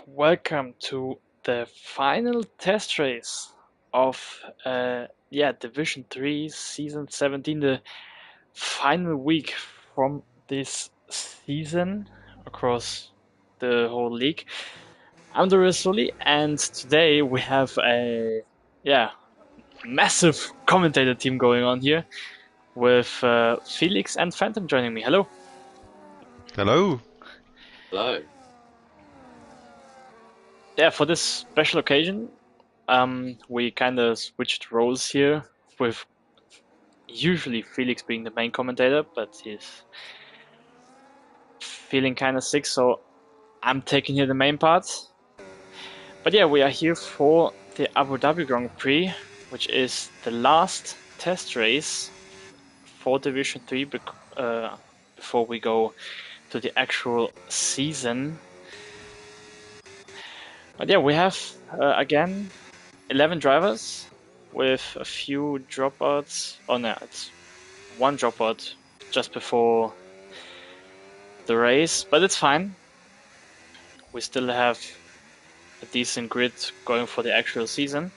welcome to the final test race of Division 3 Season 17, the final week from this season across the whole league. I'm the Sully, and today we have a massive commentator team going on here with Felix and Phantom joining me. Hello. Hello. Hello. Yeah, for this special occasion, we kind of switched roles here, with usually Felix being the main commentator, but he's feeling kind of sick, so I'm taking here the main part. But yeah, we are here for the Abu Dhabi Grand Prix, which is the last test race for Division 3 before we go to the actual season. But yeah, we have, again, 11 drivers with a few dropouts. Oh no, it's one dropout just before the race, but it's fine. We still have a decent grid going for the actual season.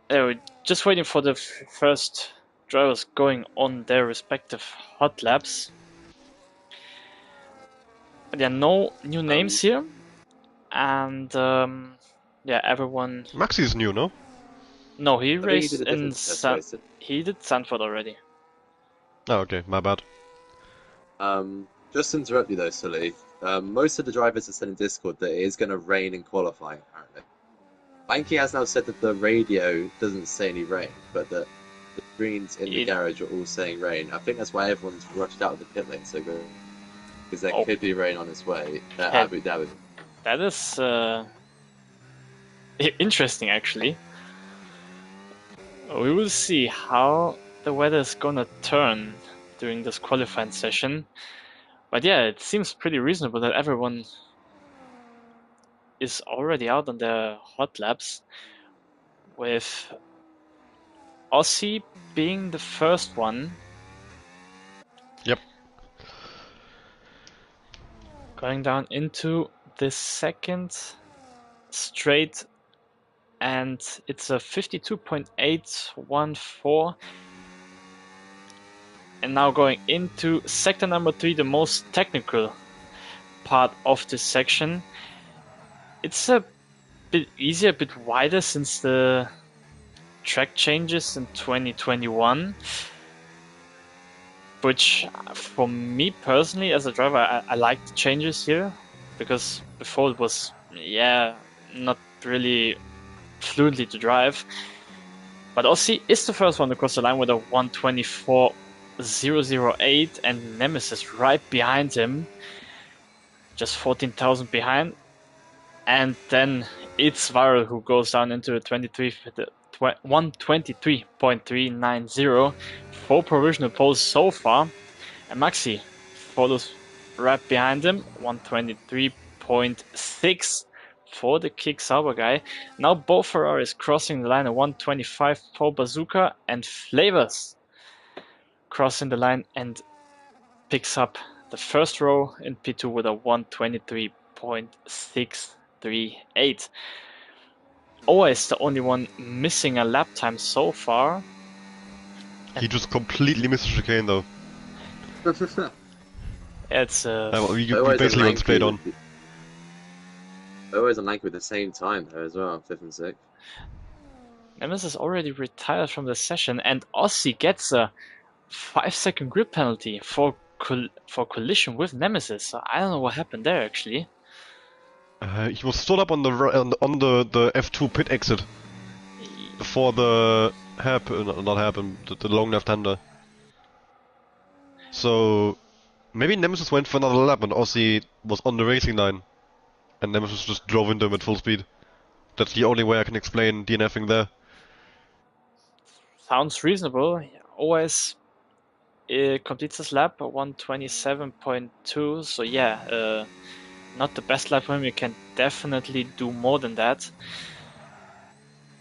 We're just waiting for the first drivers going on their respective hot laps. But there are no new names here, and everyone. Maxi's new, no? No, he raced he in he did Sanford already. Oh, okay, my bad. Just to interrupt you though, Sully. Most of the drivers have said in Discord that it is going to rain in qualifying, apparently. Banky has now said that the radio doesn't say any rain, but that the screens in the garage are all saying rain. I think that's why everyone's rushed out of the pit lane so good. Because there could be rain on its way at Abu Dhabi. That is interesting, actually. We will see how the weather is gonna turn during this qualifying session. But yeah, it seems pretty reasonable that everyone is already out on their hot laps, with Aussie being the first one. Yep. Going down into the second straight, and it's a 52.814. And now going into sector number 3, the most technical part of this section. It's a bit easier, a bit wider since the track changes in 2021. Which, for me personally, as a driver, I like the changes here. Because before it was, not really fluently to drive. But Aussie is the first one to cross the line with a 124.008, and Nemesis right behind him, just 14,000 behind. And then it's Viral who goes down into the 123.390, 4 provisional poles so far, and Maxi follows right behind him, 123.6 for the Kick Sauber guy. Now both Ferraris crossing the line at 125 for Bazooka, and Flavors crossing the line and picks up the first row in P2 with a 123.638. Always the only one missing a lap time so far. He just completely missed the chicane though. It's we basically went straight on. Always on Lanky with the same time though as well, 5th and 6th. Nemesis already retired from the session, and Aussie gets a 5-second grid penalty for collision with Nemesis. So I don't know what happened there actually. He was stood up on the F2 pit exit for the the long left-hander. So maybe Nemesis went for another lap and Aussie was on the racing line, and Nemesis just drove into him at full speed. That's the only way I can explain DNFing there. Sounds reasonable. Always completes his lap at 127.2. So yeah, not the best lap for him. You can definitely do more than that.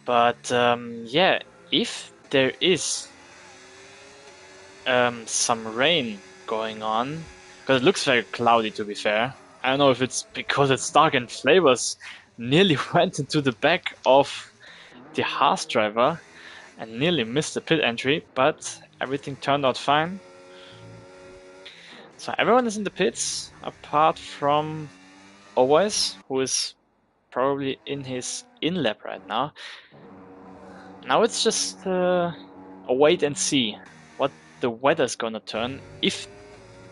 But if there is some rain going on, because it looks very cloudy to be fair, I don't know if it's because it's dark and Flavors nearly went into the back of the Haas driver and nearly missed the pit entry, but everything turned out fine. So everyone is in the pits, apart from Always, who is probably in his in-lap right now. Now it's just a wait and see what the weather's gonna turn, if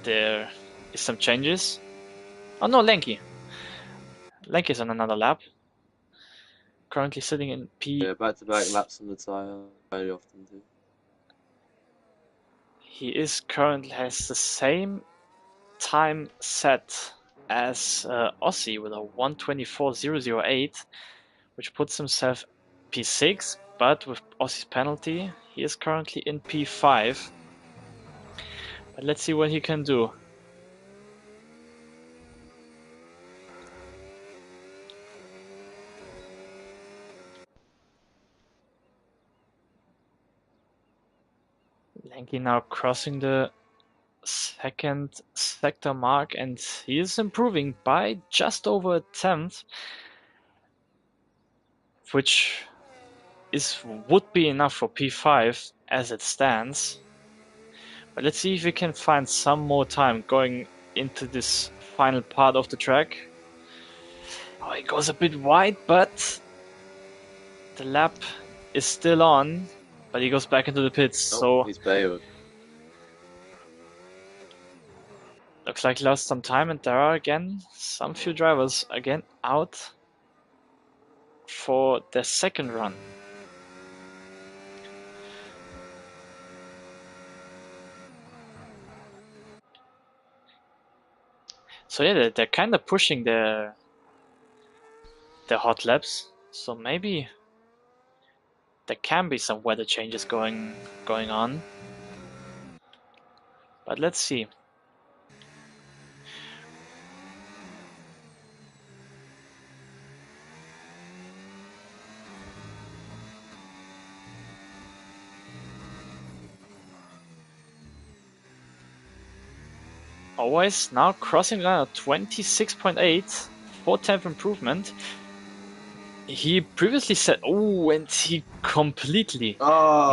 there is some changes. Oh no, Lanky. Lanky's on another lap. Currently sitting in P. Yeah, back-to-back laps on the tyre, very often do. He is currently has the same time set as Aussie with a 1:24.008, which puts himself P6, but with Aussie's penalty, he is currently in P5. But let's see what he can do. Lanky now crossing the second sector mark, and he is improving by just over a tenth, which would be enough for P5 as it stands. But let's see if we can find some more time going into this final part of the track. Oh, it goes a bit wide, but the lap is still on, but he goes back into the pits. Oh, so he's bailed. looks like he lost some time, and there are again some few drivers again out for their second run. So yeah, they're kind of pushing their hot laps. So maybe there can be some weather changes going on. But let's see. Always now crossing line at 26.8, 4/10 improvement. He previously said, oh, and he completely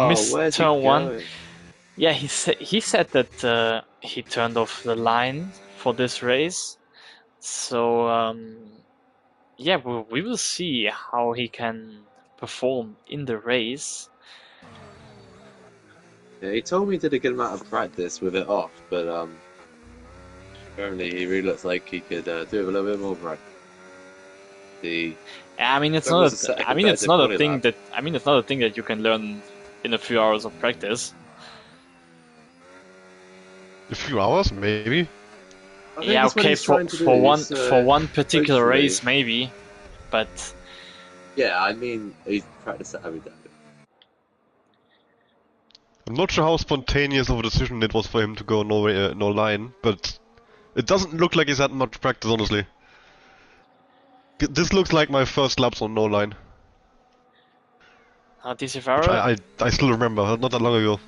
missed turn one. Yeah, he said that he turned off the line for this race. So yeah, we will see how he can perform in the race. Yeah, he told me he did a good amount of practice with it off, but apparently he really looks like he could do it a little bit more practice. I mean, it's not. It's not a thing that. I mean, it's not a thing that you can learn in a few hours of practice. A few hours, maybe. Yeah, okay, for one particular race, maybe, but yeah, I mean, he's practiced it every day. I'm not sure how spontaneous of a decision it was for him to go no line, but it doesn't look like he's had much practice, honestly. This looks like my first laps on no line. I still remember, not that long ago.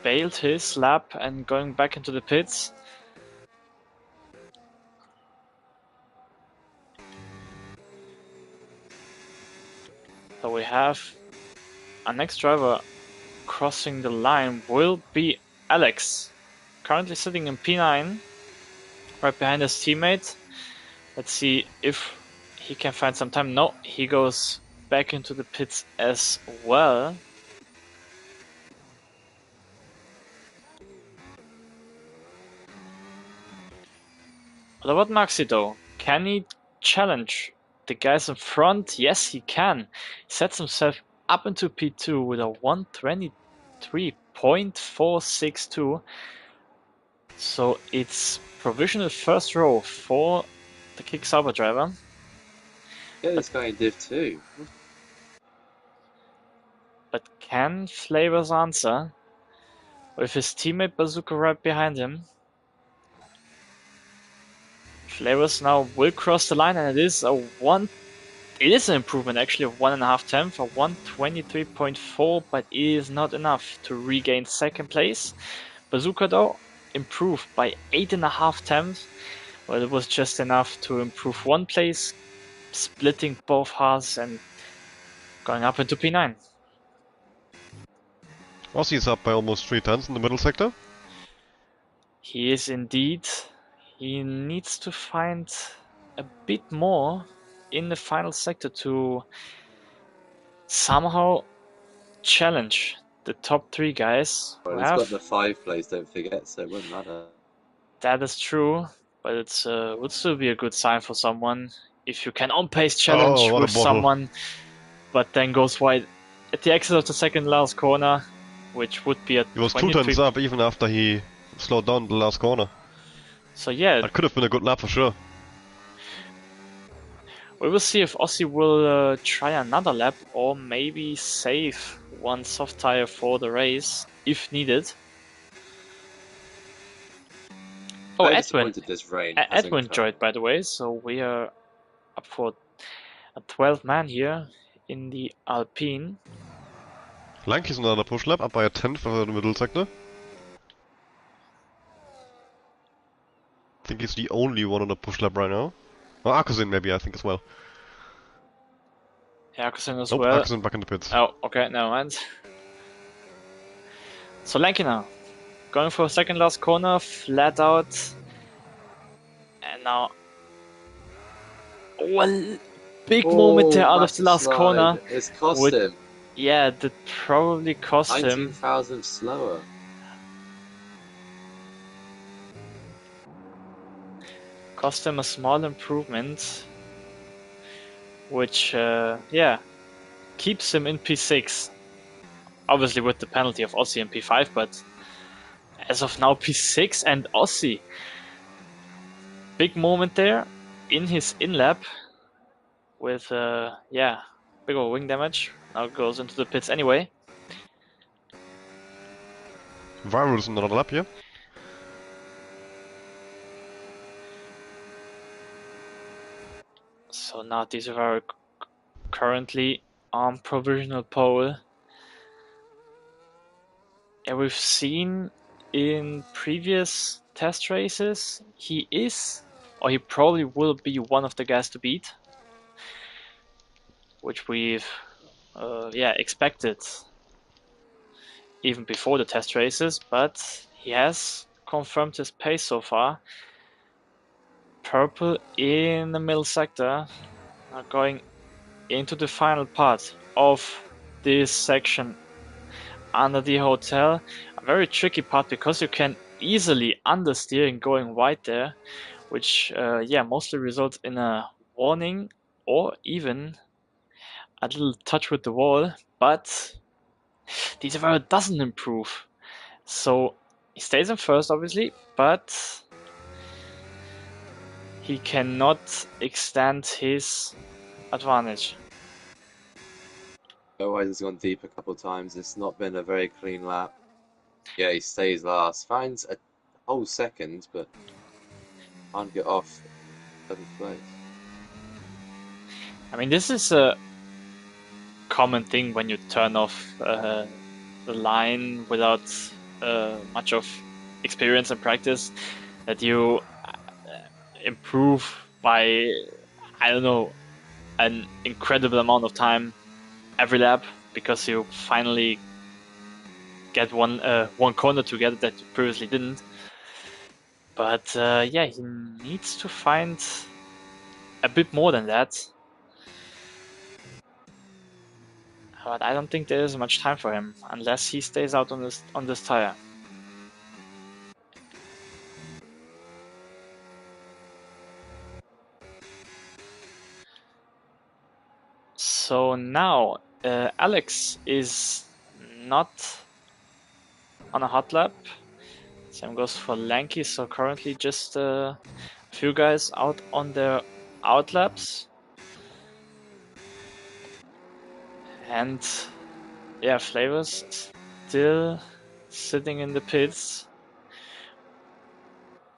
Bailed his lap and going back into the pits. So we have our next driver crossing the line will be Alex, currently sitting in P9, right behind his teammate. Let's see if he can find some time. No, he goes back into the pits as well. What about Maxi though? Can he challenge the guys in front? Yes, he can. He sets himself up into P2 with a 1:23.462. So it's provisional first row for the Kick Sauber driver. Yeah, this guy in Div 2. But can Flavors answer with his teammate Bazooka right behind him? Flavors now will cross the line, and it is an improvement actually of 1.5 tenths for 1:23.4, but it is not enough to regain second place. Bazooka though improved by 8.5 tenths Well, it was just enough to improve one place, splitting both halves and going up into P9. Aussie is up by almost 3 tenths in the middle sector. He is indeed. He needs to find a bit more in the final sector to somehow challenge the top 3 guys who Well, he's got have. the 5 place, don't forget, so it wouldn't matter. That is true, but it's would still be a good sign for someone if you can on-pace challenge Oh, what a with bottle. someone, but then goes wide at the exit of the second last corner, which would be a He was 2 23. tenths up even after he slowed down the last corner. So yeah, That could have been a good lap for sure. we will see if Aussie will try another lap or maybe save one soft tire for the race if needed. Oh, Very Edwin. disappointed this rain hasn't Edwin come. joined, by the way, so we are up for a 12 man here in the Alpine. Lanky's another push lap, up by a tenth for the middle sector. I think he's the only one on a push lap right now. Oh, Akusin maybe, I think, as well. Jakobsen as Nope, well. Akusin back in the pits. Oh, okay, never mind. So Lanky now, going for a second last corner, flat out. And now, well, big moment there out of the last massive corner. slide. It's cost Would- him Yeah, that probably cost him. 19,000 slower. Cost him a small improvement, which, yeah, keeps him in P6. Obviously with the penalty of Aussie in P5, but as of now P6 and Aussie. Big moment there in his in-lap with, yeah, bigger wing damage. Now goes into the pits anyway. Virus in another lap here. So now these are currently on provisional pole. And we've seen in previous test races, he is, or he probably will be one of the guys to beat. Which we've, yeah, expected even before the test races, but he has confirmed his pace so far. Purple in the middle sector, now going into the final part of this section under the hotel. A very tricky part because you can easily understeer and going wide there, which yeah, mostly results in a warning or even a little touch with the wall, but Dieselfire doesn't improve. So he stays in first, obviously, but he cannot extend his advantage. Otherwise, it's gone deep a couple of times. It's not been a very clean lap. Yeah, he stays last. Finds a whole second, but can't get off 7th place. I mean, this is a common thing when you turn off the line without much of experience and practice, that you improve by, I don't know, an incredible amount of time every lap because you finally get one corner together that you previously didn't. But yeah, he needs to find a bit more than that. But I don't think there is much time for him unless he stays out on this tire. So now Alex is not on a hot lap. Same goes for Lanky. So currently just a few guys out on their out laps. And yeah, Flavors still sitting in the pits.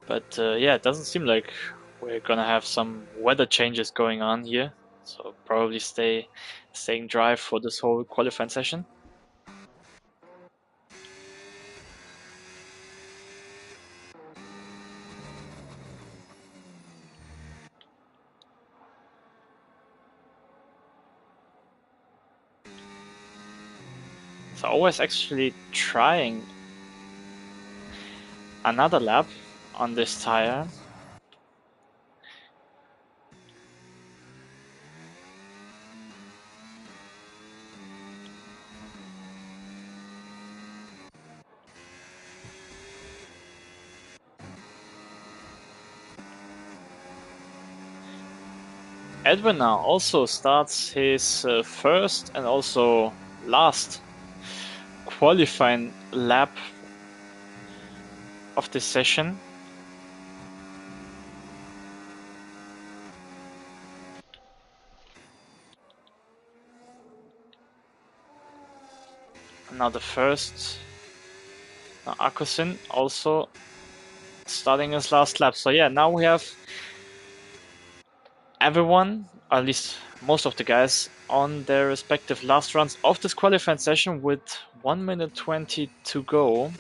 But yeah, it doesn't seem like we're gonna have some weather changes going on here. So probably staying dry for this whole qualifying session. So always actually trying another lap on this tire. Edwin now also starts his first and also last qualifying lap of this session. Now the first, now Akusin also starting his last lap. So yeah, now we have everyone, or at least most of the guys, on their respective last runs of this qualifying session with 1 minute 20 to go.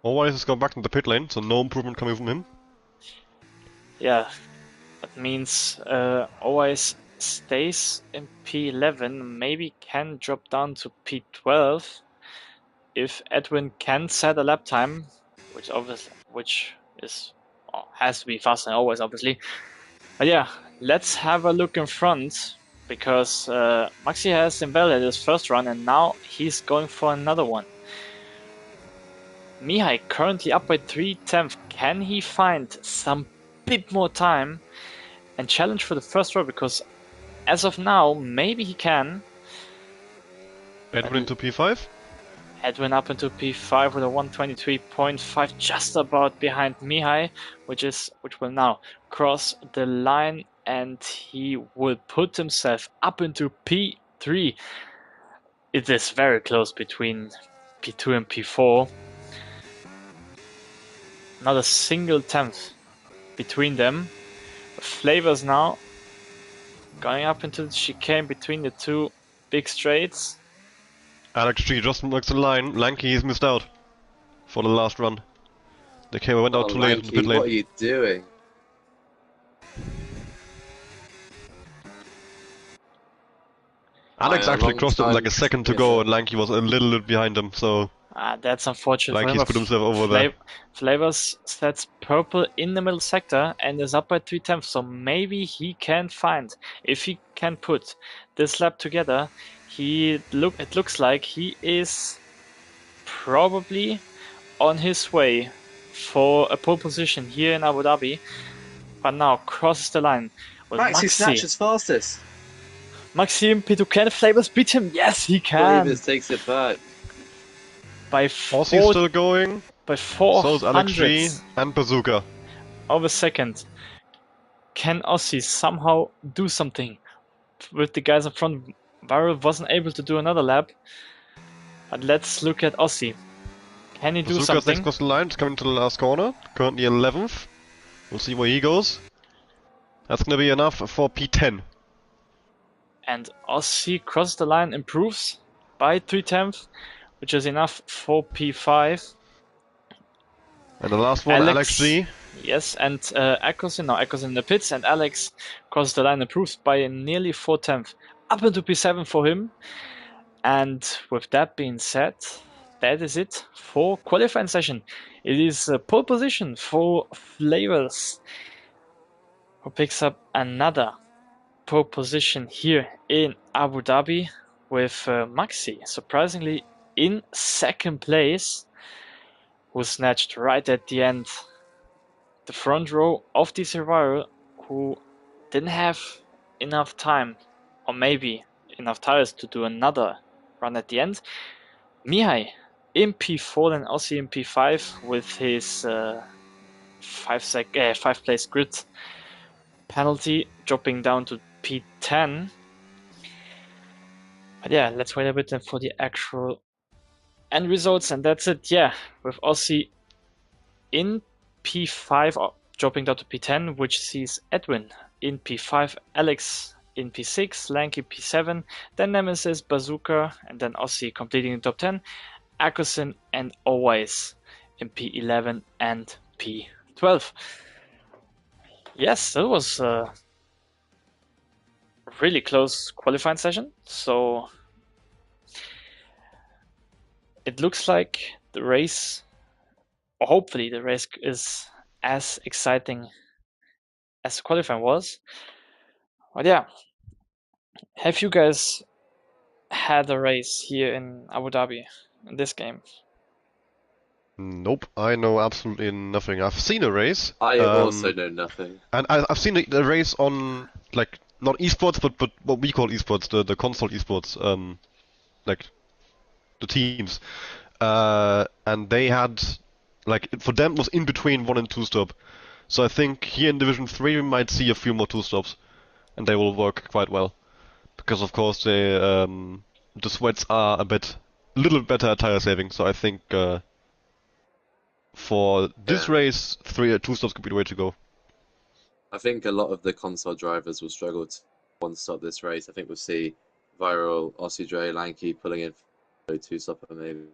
Always has gone back in the pit lane, so no improvement coming from him. Yeah, that means always stays in P11, maybe can drop down to P12 if Edwin can set a lap time, which is has to be faster than always, obviously. But yeah, let's have a look in front, because Maxi has invalidated his first run and now he's going for another one. Mihai currently up by 3/10. Can he find some bit more time and challenge for the first row? Because as of now, maybe he can. Edwin into P5. Edwin up into P5 with a 123.5, just about behind Mihai, which will now cross the line, and he will put himself up into P3. It is very close between P2 and P4. Not a single tenth between them. Flavors now going up into the chicane between the two big straights. Alex G just marks the line. Lanky is missed out for the last run. They went out too late in the pit lane. What are you doing? Alex actually crossed it with like a second to go, and Lanky was a little bit behind him, so that's unfortunate. Lanky's put himself over there. Flavors sets purple in the middle sector and is up by 3/10, so maybe he can find, if he can put this lap together, it looks like he is probably on his way for a pole position here in Abu Dhabi, but now crosses the line with Maxi snatches fastest. Maxime P2, can Flavors beat him? Yes, he can. Flavors takes it back. By Aussie's still going. By 400 so is Alex G and Bazooka. Of a second. Can Aussie somehow do something with the guys in front? Varel wasn't able to do another lap. But let's look at Aussie. Can he do Bazooka's something? next across the line, it's coming to the last corner. Currently 11th. We'll see where he goes. That's gonna be enough for P10. And Aussie crosses the line, improves by 3/10, which is enough for P5. And the last one, Alex G. Yes, and Akosin in the pits, and Alex crosses the line, improves by nearly 4/10, up into P7 for him. And with that being said, that is it for qualifying session. It is a pole position for Flavors, who picks up another pole position here in Abu Dhabi, with Maxi surprisingly in second place, who snatched right at the end the front row of the survivor, who didn't have enough time, or maybe enough tires, to do another run at the end. Mihai in P4 and Aussie in P5 with his 5 place grid penalty, dropping down to P10. But yeah, let's wait a bit for the actual end results, and that's it. Yeah, with Aussie in P5 dropping down to P10, which sees Edwin in P5, Alex in P6, Lanky P7, then Nemesis, Bazooka, and then Aussie completing the top 10, Akosin and Always in P11 and P12. Yes, that was really close qualifying session. So it looks like the race, or hopefully the race, is as exciting as the qualifying was. But yeah, have you guys had a race here in Abu Dhabi in this game? Nope, I know absolutely nothing. I've seen a race. I also know nothing. And I've seen the race on, like, not esports, but what we call esports, the console esports, like, the teams. And they had, like, for them it was in between 1 and 2 stop. So I think here in Division 3 we might see a few more 2 stops. And they will work quite well. Because of course the sweats are a little better at tire saving, so I think for this race, 2 stops could be the way to go. I think a lot of the console drivers will struggle to one stop this race. I think we'll see Viral, Aussie Dre, Lanky pulling in for a 2-stopper maybe.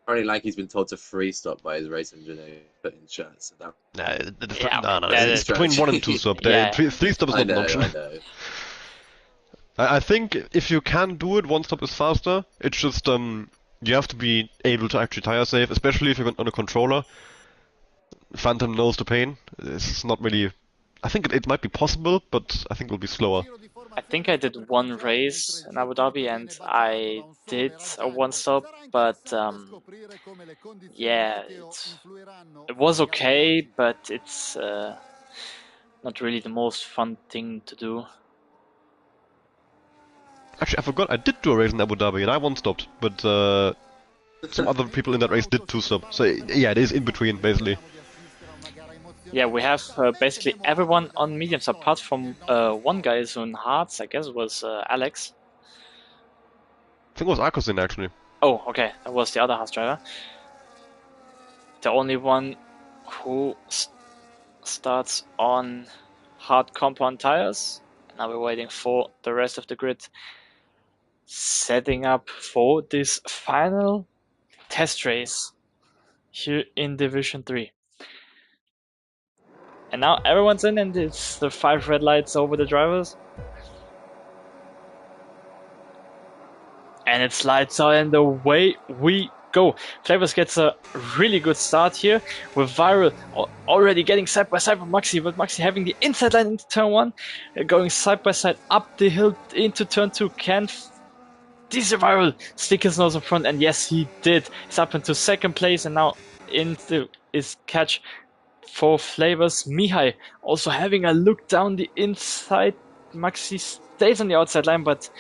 Apparently Lanky's been told to 3-stop by his race engineer, put in chat. So that... No, that it's is between 1 and 2 stop. Yeah. 3 stop is I not know, an option. I know. I think if you can do it, 1 stop is faster. It's just you have to be able to actually tire save, especially if you're on a controller. Phantom knows the pain. It's not really. I think it might be possible, but I think it'll be slower. I think I did one race in Abu Dhabi and I did a 1-stop, but yeah, it was okay, but it's not really the most fun thing to do. Actually, I forgot I did do a race in Abu Dhabi and I 1-stopped, but some other people in that race did 2-stop. So yeah, it is in between basically. Yeah, we have basically everyone on mediums apart from one guy who's on hards. I guess it was Alex. I think it was Arcosin actually. Oh, okay, that was the other hards driver. The only one who starts on hard compound tires. Now we're waiting for the rest of the grid setting up for this final test race here in Division 3. And now everyone's in and it's the 5 red lights over the drivers. And it's lights out and away we go. Flavors gets a really good start here with Viral already getting side by side with Maxi, but Maxi having the inside line into turn 1, going side by side up the hill into turn 2. Can this Viral stick his nose in front? And yes, he did. He's up into second place and now into his catch for Flavors. Mihai also having a look down the inside. Maxi stays on the outside line, but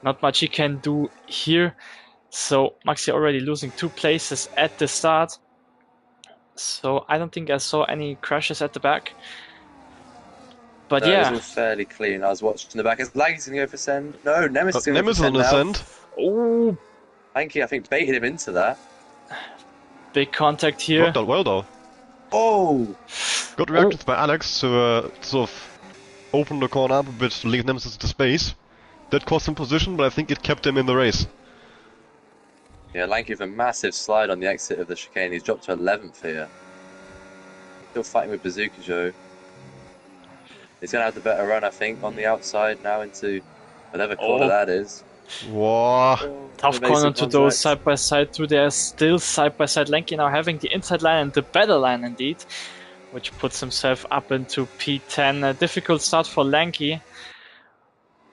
not much he can do here. So Maxi already losing 2 places at the start. So I don't think I saw any crashes at the back. But yeah. It was all fairly clean. I was watching the back. Is Lanky's going to go for send? No, Nemesis is going to go for Nemesis send on the now. send. Oh, Lanky, I think, baited him into that. big contact here. Worked out well though. Oh! Good reactions by Alex to sort of open the corner up a bit, leave Nemesis to space. That cost him position, but I think it kept him in the race. Yeah, Lanky with a massive slide on the exit of the chicane. He's dropped to 11th here. Still fighting with Bazooka Joe. He's going to have the better run, I think, on the outside now into whatever corner that is. Whoa. Tough corner to those side by side through there. Still side by side. Lanky now having the inside line and the better line indeed, which puts himself up into P10. A difficult start for Lanky,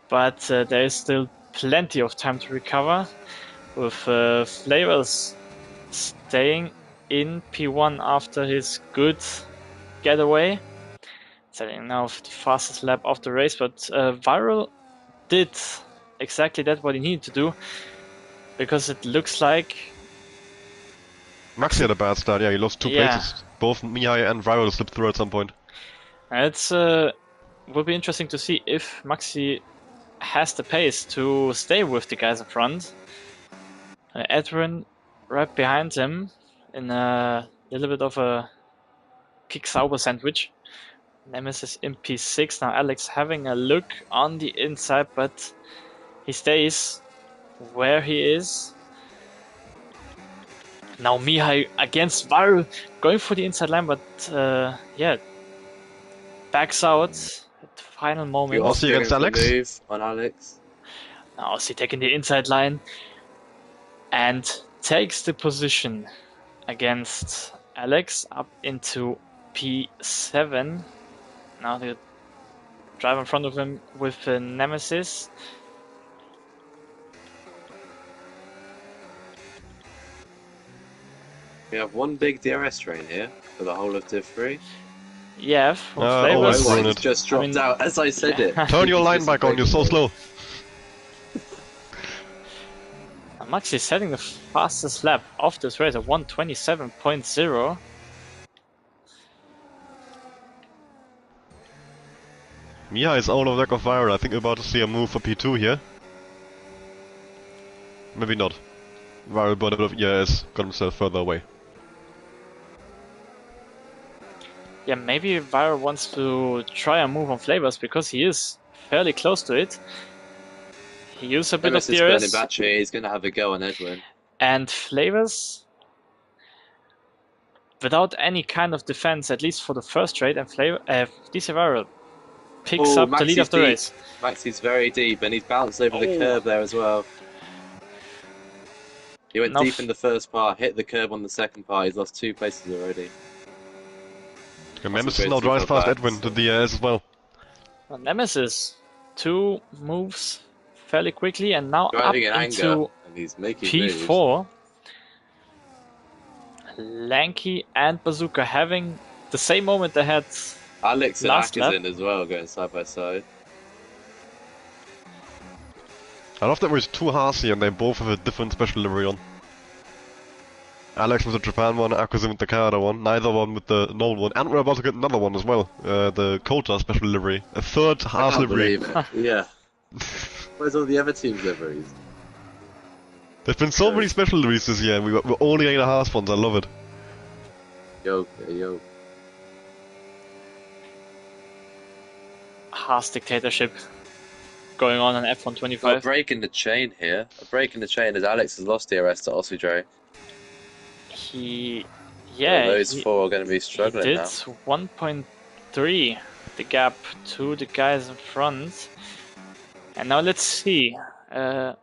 but there is still plenty of time to recover. With Flavors staying in P1 after his good getaway. Setting now the fastest lap of the race, but Viral did exactly that what he needed to do, because it looks like Maxi had a bad start, yeah, he lost 2 places. Both Mihai and Viral slipped through at some point. It's will be interesting to see if Maxi has the pace to stay with the guys in front. Edwin right behind him in a little bit of a kick sauber sandwich. Nemesis in P6. Now Alex having a look on the inside, but he stays where he is. Now Mihai against Viral, going for the inside line, but yeah, backs out at the final You moment. also Aussie against going for Alex? move on Alex. Now Aussie taking the inside line and takes the position against Alex up into P7. Now the driver in front of him with the Nemesis. We have one big DRS train here for the whole of Div 3. Yeah, for Oh, flavors. that's Oh, ruined he's it. just dropped mean, out as I said it. Turn your He's line just back on, you're so breaking slow. I'm actually setting the fastest lap of this race at 1:27.0. Mia is out of deck of Viral. I think we're about to see a move for P2 here. Maybe not. Viral but has got himself further away. Yeah, maybe Viro wants to try a move on flavors because he is fairly close to it. He used a bit of Nemesis burning DRS battery. He's going to have a go on Edwin. and flavors without any kind of defense, at least for the first straight, and DC Viro picks up the lead of the deep. race. Maxi's very deep, and he's bounced over the curb there as well. He went Now deep in the first part, hit the curb on the second part. He's lost 2 places already. Nemesis now drives past Edwin to the as well. Nemesis, 2 moves fairly quickly, and now Driving in up anger, into and he's making moves. P4. Lanky and Bazooka having the same moment they had Alex and last lap. Akazin as well, going side by side. I love that we're 2 Harsey and they both have a different special livery on. Alex with the Japan one, Akazin with the Canada one, neither one with the normal one, and we're about to get another one as well, the Kota special livery. A third Haas livery. Believe it. Yeah. Where's all the other team's liveries? There's been so many special liveries this year, and we're only getting the Haas ones, I love it. Yo, yo. Haas dictatorship going on in A F125. break in the chain here. A break in the chain as Alex has lost DRS to Osudre. Those 4 are going to be struggling he did now. 1.3 the gap to the guys in front. And now let's see. At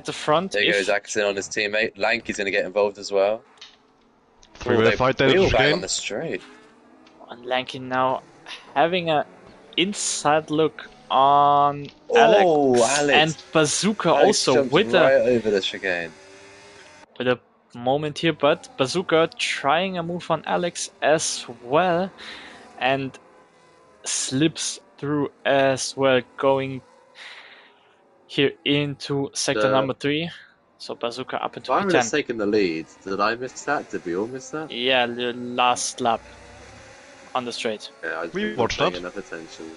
the front, There goes Akazin on his teammate. Lanky's going to get involved as well. Three-way fight there wheel at the bang game. on the straight. and Lanky now having a inside look on Alex. Alex. And Bazooka Alex also jumped with right over the chicane. a moment here, but Bazooka trying a move on Alex as well and slips through as well, going here into sector number 3. So Bazooka up into Byron has P10. taken the lead. Did I miss that? Did we all miss that? Yeah, the last lap on the straight. Yeah, I We didn't watched pay that. enough attention.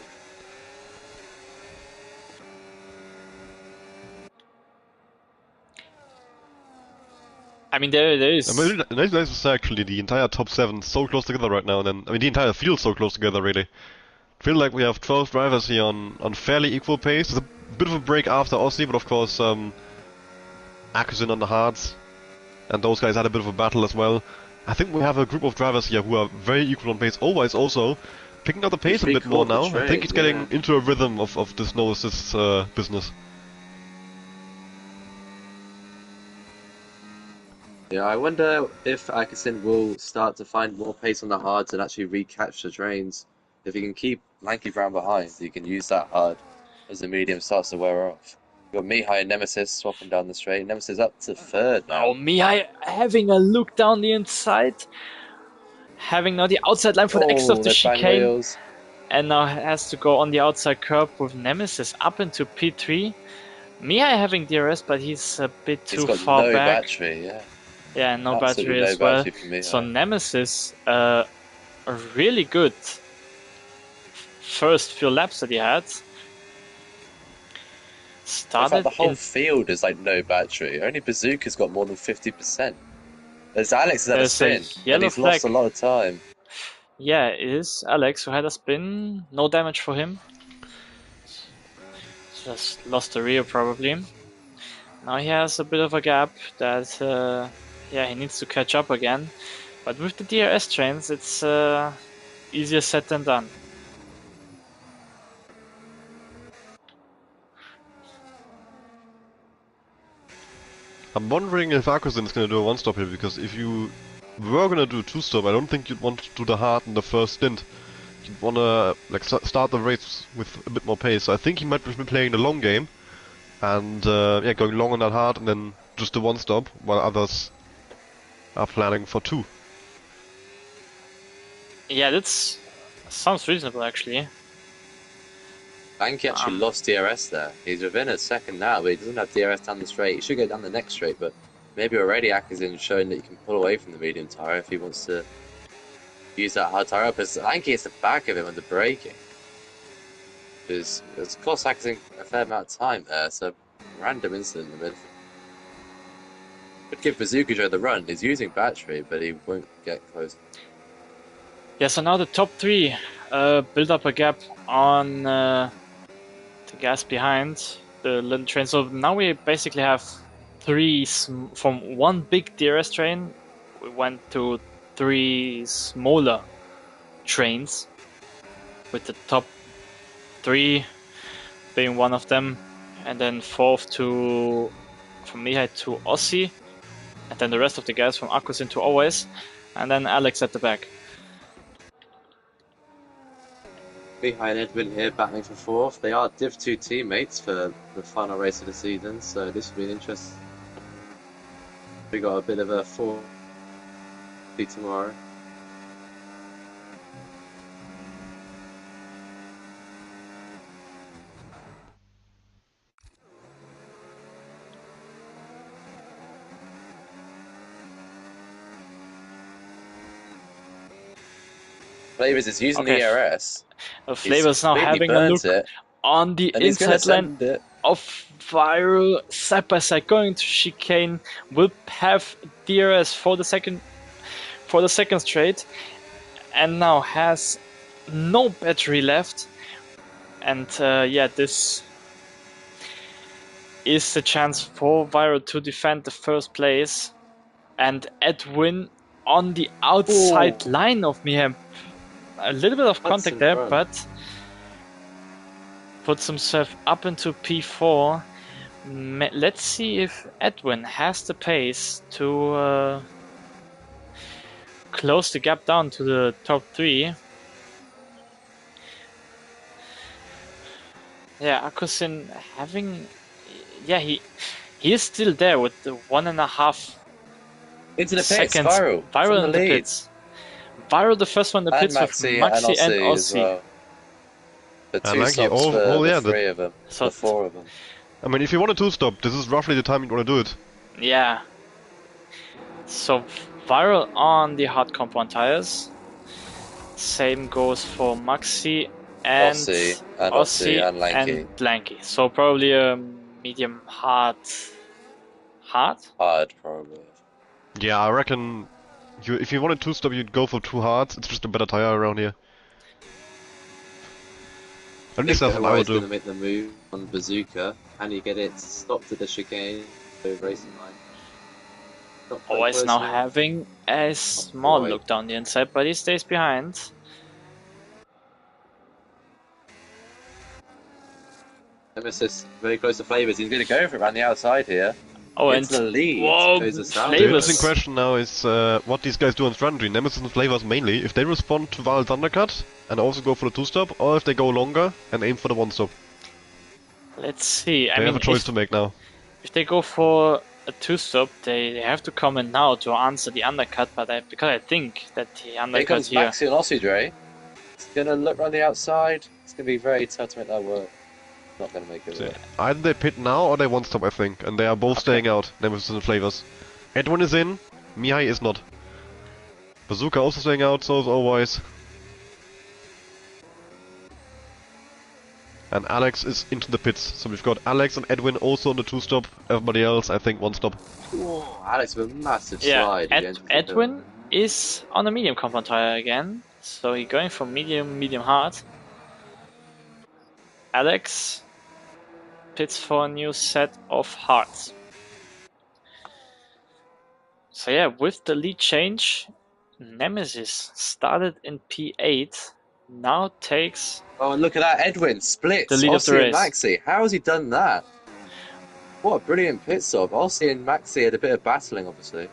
I mean, there is. I mean, nice to say actually the entire top 7 so close together right now, and then the entire field so close together really. Feel like we have 12 drivers here on fairly equal pace. There's a bit of a break after Aussie, but of course Akazin on the hards, and those guys had a bit of a battle as well. I think we have a group of drivers here who are very equal on pace. Always also picking up the pace a bit more now. I think he's getting into a rhythm of this no assist business. Yeah, I wonder if Akazin will start to find more pace on the hards and actually recapture trains. If he can keep Lanky Brown behind, he can use that hard as the medium starts to wear off. You've got Mihai and Nemesis swapping down the straight. Nemesis up to 3rd now. Oh, Mihai having a look down the inside. Having now the outside line for the exit of the chicane. Wheels. And now has to go on the outside curb with Nemesis up into P3. Mihai having DRS, but he's a bit too far no back. Battery, yeah. Yeah, no Absolutely battery no as well. battery for Mihai. So Nemesis, a really good first few laps that he had. In fact, the whole field is like no battery. Only Bazooka's got more than 50%. There's Alex has had a spin, and he's lost a lot of time. Yeah, it is Alex who had a spin. No damage for him. Just lost the rear probably. Now he has a bit of a gap that he needs to catch up again. But with the DRS trains, it's easier said than done. I'm wondering if Akusin is gonna do a one-stop here, because if you were gonna do a two-stop, I don't think you'd want to do the hard in the first stint. You'd wanna like start the race with a bit more pace. So I think he might be playing the long game, and yeah, going long on that hard, and then just the one-stop, while others are planning for two. Yeah, that sounds reasonable actually. Banky actually lost DRS there. He's within a second now, but he doesn't have DRS down the straight. He should go down the next straight, but maybe already Akazin's showing that you can pull away from the medium tyre if he wants to use that hard tyre up. Because Banky is the back of him under braking. It's cost Akazin a fair amount of time there, so random incident in the midfield. Could give Bazooka Joe the run. He's using battery, but he won't get close. Yeah, so now the top three build up a gap on the gas behind the little train. So now we basically have three from one big DRS train. We went to three smaller trains, with the top three being one of them, and then fourth from Mihai to Ossi, and then the rest of the guys from Akusin to Always, and then Alex at the back. Mihai and Edwin here battling for fourth. They are Div 2 teammates for the final race of the season, so this will be an interesting. We got a bit of a 4 tomorrow. Flavors is using the ERS. Flavors now having a look on the inside lane of Viral, side by side going to chicane, will have DRS for the second straight, and now has no battery left, and yeah, this is the chance for Viral to defend the first place, and Edwin on the outside line of Mayhem. A little bit of contact there, but puts himself up into P4. Let's see if Edwin has the pace to close the gap down to the top three. Yeah, Akusin having... Yeah, he is still there with the 1.5 into the seconds. Pits, Viral in the pits. Viral the first one in the pits with Maxi and Ossi. The two stops for the three of them, so the four of them. I mean, if you want a two-stop, this is roughly the time you want to do it. Yeah. So Viral on the hard compound tires. Same goes for Maxi and Ossi and Lanky. So probably a medium hard. Hard, probably. Yeah, I reckon. If you wanted two-stop, you'd go for two hards. It's just a better tire around here. At least that's what I would do. Going to make the move on Bazooka. Can he get it stopped at the chicane? Racing line. Always now having a small look down the inside, but he stays behind. Nemesis very close to Flavors. He's going to go for it around the outside here. Oh, it's the lead. Whoa, the interesting question now is what these guys do on strategy. Nemesis and Flavors mainly. If they respond to Val's undercut and also go for the two-stop, or if they go longer and aim for the one-stop. Let's see. They have a choice to make now. If they go for a two-stop, they have to come in now to answer the undercut, but because I think that the undercut here... Here comes Maxi and Ossi, Dre. It's going to look around the outside. It's going to be very tough to make that work. Not going to make it work. Either they pit now or they one-stop, I think, and they are both staying out, Nemesis and Flavors. Edwin is in, Mihai is not. Bazooka also staying out, so is Always. And Alex is into the pits, so we've got Alex and Edwin also on the two-stop, everybody else I think one-stop. Alex with a massive slide. Edwin is on a medium compound tire again, so he's going for medium hard. Alex pits for a new set of hards. So yeah, with the lead change, Nemesis started in P8, now takes Oh, and look at that. Edwin splits the lead of the Ossie and race. Maxi. How has he done that? What a brilliant pit stop. Ossie and Maxi had a bit of battling, obviously.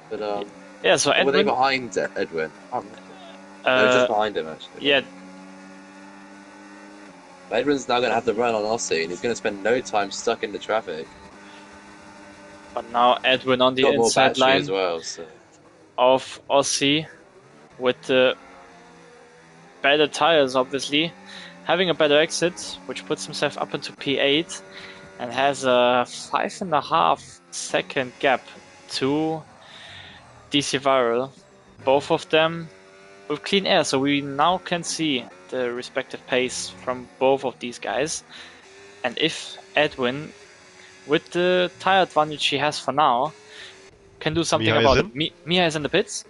But, yeah, so were they Edwin, behind Edwin? They were just behind him, actually. yeah, Edwin's now going to have the run on Ossie, and he's going to spend no time stuck in the traffic. but now Edwin on the Got more inside battery line as well, so... of Aussie with the better tires, obviously, having a better exit, which puts himself up into P8 and has a 5.5 second gap to DC Viral. Both of them with clean air, so we now can see the respective pace from both of these guys. And if Edwin, with the tire advantage he has for now, can do something Mia about is it. Mia is in the pits.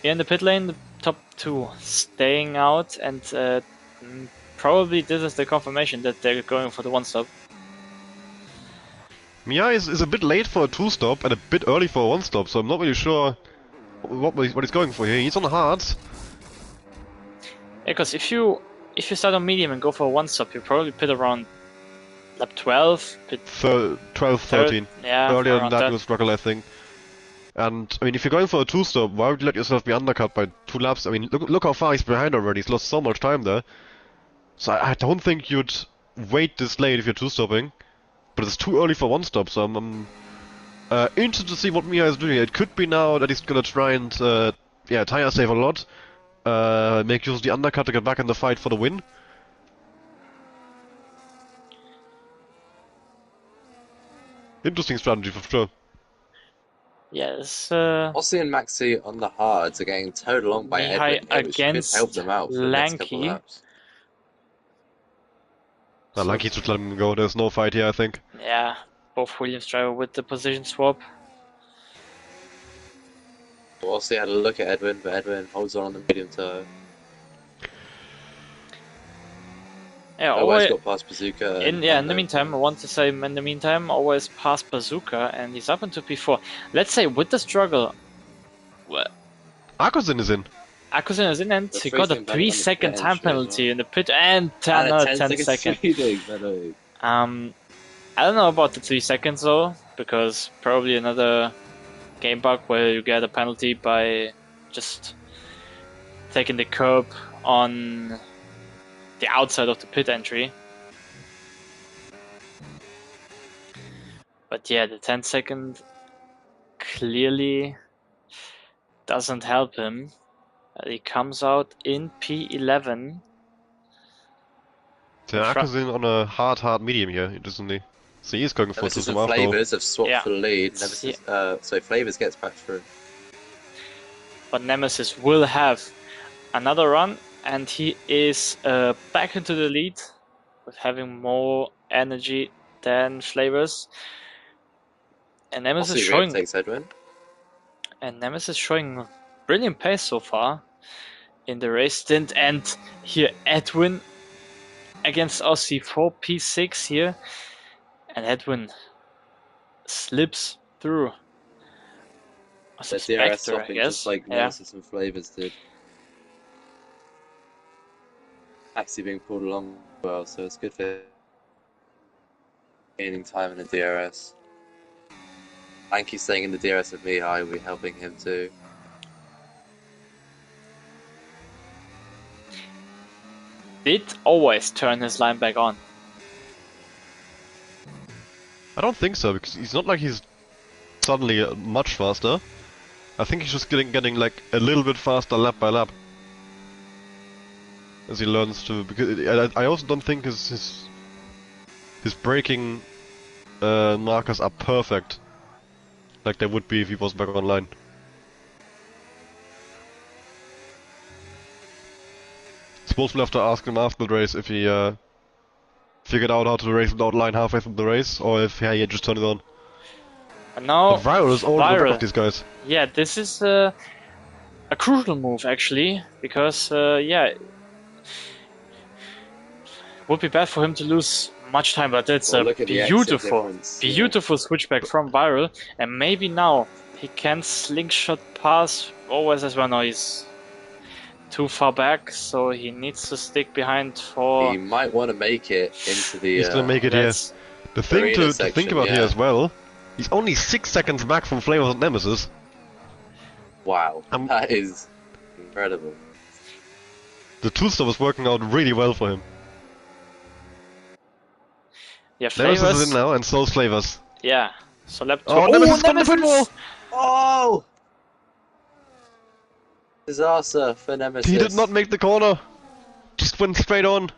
Here in the pit lane, the top two staying out, and probably this is the confirmation that they're going for the one stop. Mia is a bit late for a 2-stop and a bit early for a 1-stop, so I'm not really sure what he's going for here. He's on hards. Yeah, because if you start on medium and go for a one stop, you probably pit around lap 12, pit 12, 13. yeah, Earlier than around that that. will struggle, I think. And I mean, if you're going for a 2-stop, why would you let yourself be undercut by 2 laps? I mean, look how far he's behind already. He's lost so much time there. So I don't think you'd wait this late if you're 2-stopping. But it's too early for 1-stop, so I'm interested to see what Mia is doing. It could be now that he's gonna try and tire save a lot, make use of the undercut to get back in the fight for the win. Interesting strategy for sure. Yes, Ossie and Maxi on the hards are getting towed along by Mihai Edwin here, which could against help them out for the next couple of Lanky. laps. I like he should let him go. There's no fight here, I think. Yeah, both Williams driver with the position swap. Ossie had a look at Edwin, but Edwin holds on the medium tire. Yeah, Always always, got past Bazooka. in the meantime, I want to say in the meantime, always past Bazooka, and he's up into P4. Let's say with the struggle, well, Akusin is in. Akusin is in, and The he got a 3 second 3-second penalty time as well. penalty in the pit, and And another a 10 10 seconds. speeding penalty. I don't know about the 3 seconds though, because probably another game bug where you get a penalty by just taking the curb on the outside of the pit entry. But yeah, the 10-second clearly doesn't help him. He comes out in P11. So Akusin on a hard medium here, isn't he? So he's going for Nemesis some and after all. Flavors have swapped Yeah. for the lead. Nemesis, so Flavors gets back through. But Nemesis will have another run, and he is back into the lead with having more energy than Flavors. And Nemesis Ossie showing takes Edwin. brilliant pace so far in the race stint. And here Edwin against Aussie for P6 here, and Edwin slips through. That's the DRS Spectre, I swapping guess. just like Yeah. Nemesis and Flavors did. Actually being pulled along well, so it's good for gaining time in the DRS. Lanky staying in the DRS with Mihai will be helping him too. Did always turn his line back on. I don't think so, because he's not like he's suddenly much faster. I think he's just getting like a little bit faster lap by lap as he learns to. Because I also don't think his braking markers are perfect, like they would be if he was back online. Suppose we'll have to ask him after the race if he figured out how to race without line halfway through the race, or if he just turned it on. And now But Viral is all on the back of these guys. Yeah, this is a crucial move actually, because it would be bad for him to lose much time, but it's Well, a look at the exit beautiful difference. switchback from Viral, and maybe now he can slingshot past always as well. No, he's too far back, so he needs to stick behind for. He might want to make it into the He's gonna make it here. Let's. The thing arena to think section, about here yeah. as well, he's only 6 seconds back from Flavors and Nemesis. Wow, Um, that is incredible. The two-stop is working out really well for him. Yeah, Nemesis is in Flavors. now, and so is Flavors. Yeah. So lap 2. Oh, Nemesis got in the pit wall! Oh! Disaster for Nemesis. He did not make the corner. Just went straight on.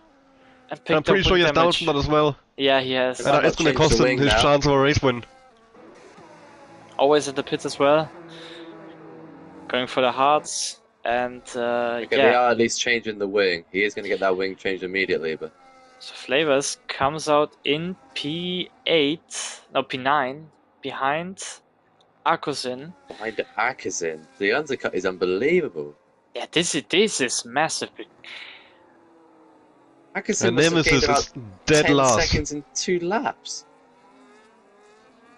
And And I'm pretty sure he has down from that as well. Yeah, he has. Might And it's not gonna change cost the him wing his now. chance of a race win. Always at the pits as well. Going for the hearts. And Okay, they yeah. are at least changing the wing. He is going to get that wing changed immediately, but So Flavors comes out in P8. No, P9. Behind Akusin. behind Akazin, the undercut is unbelievable. Yeah, this is massive. Akazin And must have Nemesis gained about is dead 10 last. seconds in 2 laps.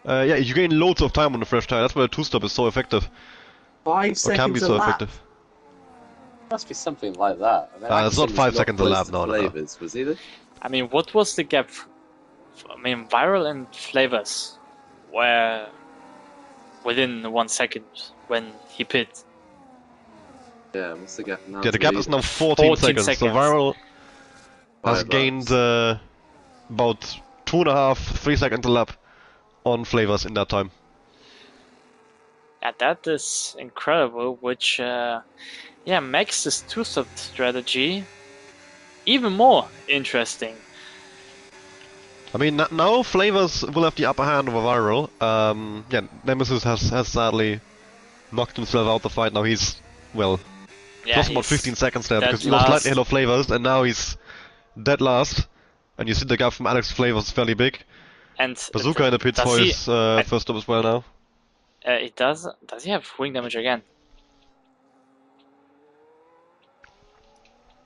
Yeah, you gain loads of time on the fresh tire. That's why the two-stop is so effective. 5 Or can be seconds a so lap. effective. Must be something like that. I mean, It's not Akazin 5 was seconds a close lap, to no. Flavors, was he? I mean, what was the gap? I mean, Viral and Flavors were within 1 second when he pit. Yeah, what's the gap now? Yeah, the to gap lead? is now 14 seconds. So seconds. Viral has 5 gained laps. about 2.5, 3 seconds a lap on Flavors in that time. And that is incredible, which makes this two-stop strategy even more interesting. I mean, now Flavors will have the upper hand over Viral. Yeah, Nemesis has sadly knocked himself out the fight. Now he's, well, Yeah, lost about he's 15 seconds there dead because he was last. slightly ahead of Flavors, and now he's dead last. And you see the gap from Alex to Flavors is fairly big. And Bazooka in the pits does for he- his first stop as well now. it does he have wing damage again?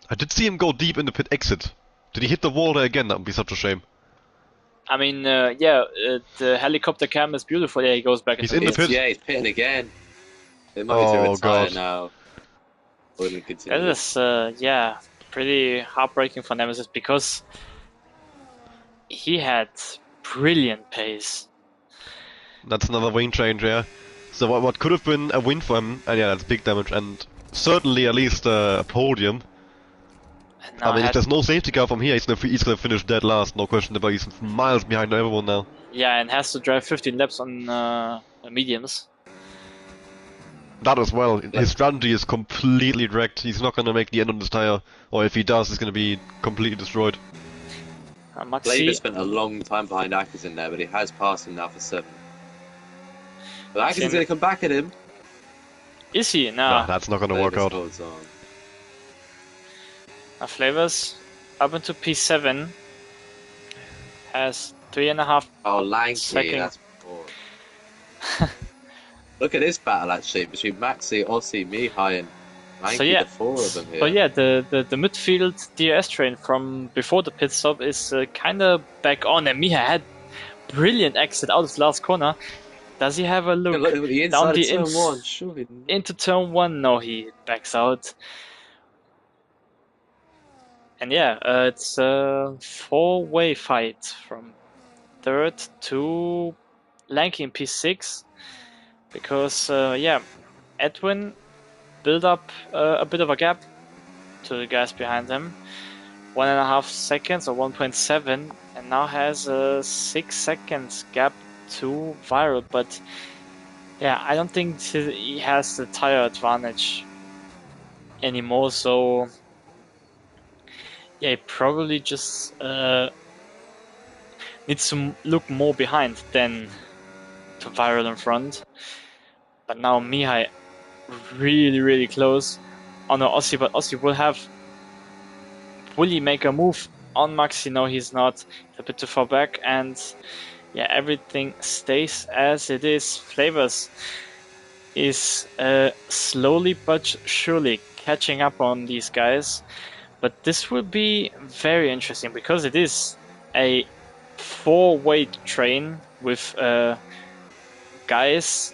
I did see him go deep in the pit exit. Did he hit the wall there again? That would be such a shame. I mean, the helicopter cam is beautiful. Yeah, he goes back He's into in the pit. Yeah, he's pitting again. They might need Oh, to retire God. now. Or then continue. That is, pretty heartbreaking for Nemesis because he had brilliant pace. That's another wing change, yeah. So what could have been a win for him, and yeah, that's big damage, and certainly at least a podium. And now I mean, if had- there's no safety car from here, he's gonna finish dead last, no question about it. He's miles behind everyone now. yeah, and has to drive 15 laps on mediums. That as well, his strategy is completely wrecked. He's not gonna make the end on this tire, or if he does, he's gonna be completely destroyed. Flavor Maxi, spent a long time behind Akazin there, but he has passed him now for 7. But Akazin's Same. going to come back at him. is he? Nah, No. that's not gonna work Flavors out. holds on. Flavors up into P7 has 3.5. Oh, Lanky, Second. that's poor. Look at this battle actually between Maxi, Ossie, Mihai, and Lanky. So, yeah. The 4 of them here. But yeah, the midfield DRS train from before the pit stop is kind of back on, and Miha had brilliant exit out of the last corner. Does he have a look, Look at the down inside the of turn ins- 1, surely. into turn 1? No, he backs out. And yeah, it's a 4-way fight from third to Lanky in P6 because Edwin built up a bit of a gap to the guys behind him, 1.5 seconds or 1.7, and now has a 6 seconds gap to Viral. But yeah, I don't think he has the tire advantage anymore. So yeah, he probably just needs to look more behind than to Viral in front. But now Mihai really, really close. Oh no, Ossie, but Ossie will he make a move on Maxi? No, he's not. He's a bit too far back, and yeah, everything stays as it is. Flavors is slowly but surely catching up on these guys. But this will be very interesting because it is a 4-way train with guys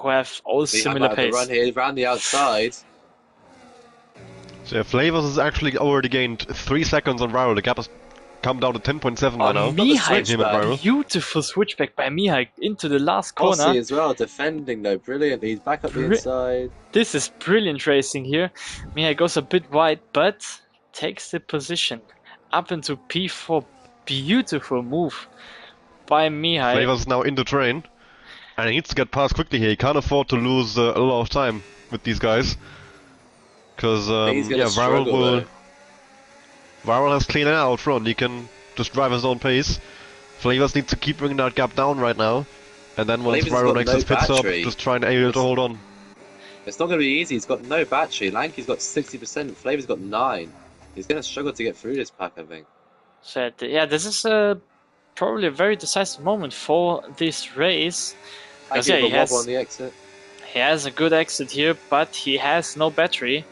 who have all Mihaly similar might have the pace. run here around the outside. So yeah, Flavors has actually already gained 3 seconds on Viral. The gap has come down to 10.7 by now. Mihai, Him and Viral. beautiful switchback by Mihai into the last Ossie corner. as well, defending though, brilliant. He's back up the inside. This is brilliant racing here. Mihai goes a bit wide, but takes the position up into P4. Beautiful move by Mihai. Flavors is now in the train. And he needs to get past quickly here. He can't afford to lose a lot of time with these guys. Because, yeah, Viral has clean air out front. He can just drive his own pace. Flavors needs to keep bringing that gap down right now. And then once Viral makes his pit stop, just try and able to hold on. It's not going to be easy. He's got no battery. Lanky's got 60%. Flavor's got 9. He's going to struggle to get through this pack, I think. So, yeah, this is probably a very decisive moment for this race. Because yeah, he has a good exit here, but he has no battery.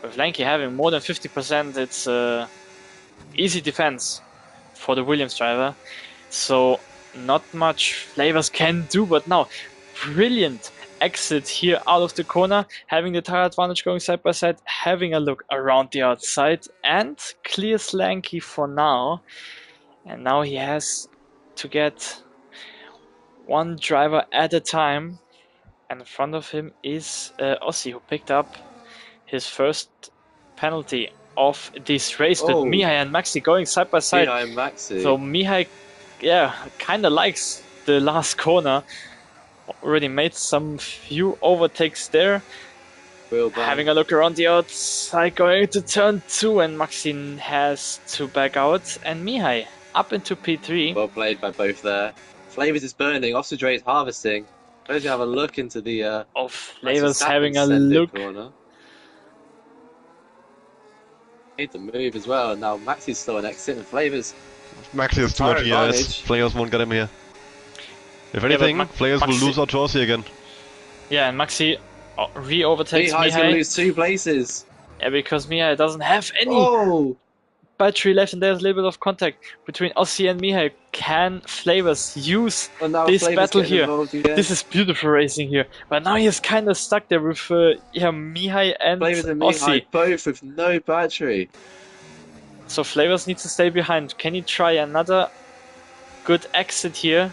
With Lanky having more than 50%, it's easy defense for the Williams driver. So not much Flavors can do, but now brilliant exit here out of the corner, having the tire advantage going side by side, having a look around the outside, and clears Lanky for now. And now he has to get one driver at a time, and in front of him is Ossie, who picked up his first penalty of this race, with Mihai and Maxi going side by side. Mihai and Maxi. So Mihai, yeah, kind of likes the last corner. Already made some few overtakes there. Having a look around the outside, going to turn 2, and Maxi has to back out. And Mihai up into P3. Well played by both there. Flavors is burning. Oxidray is harvesting. Let's have a look into the. Flavors having a look. Corner. Made the move as well. Now Maxi's still an exit, and Flavors. Maxi is too much ES. Flavors won't get him here. If anything, Flavors will lose out to Ossie again. Yeah, and Maxi re-overtakes Mihai. Mihai's going to lose 2 places. Yeah, because Mihai doesn't have any battery left, and there's a little bit of contact between Ossie and Mihai. Can Flavors use this battle here? This is beautiful racing here. But now he's kind of stuck there with Mihai and Flavors and Ossie. Mihai both with no battery. So Flavors needs to stay behind. Can he try another good exit here?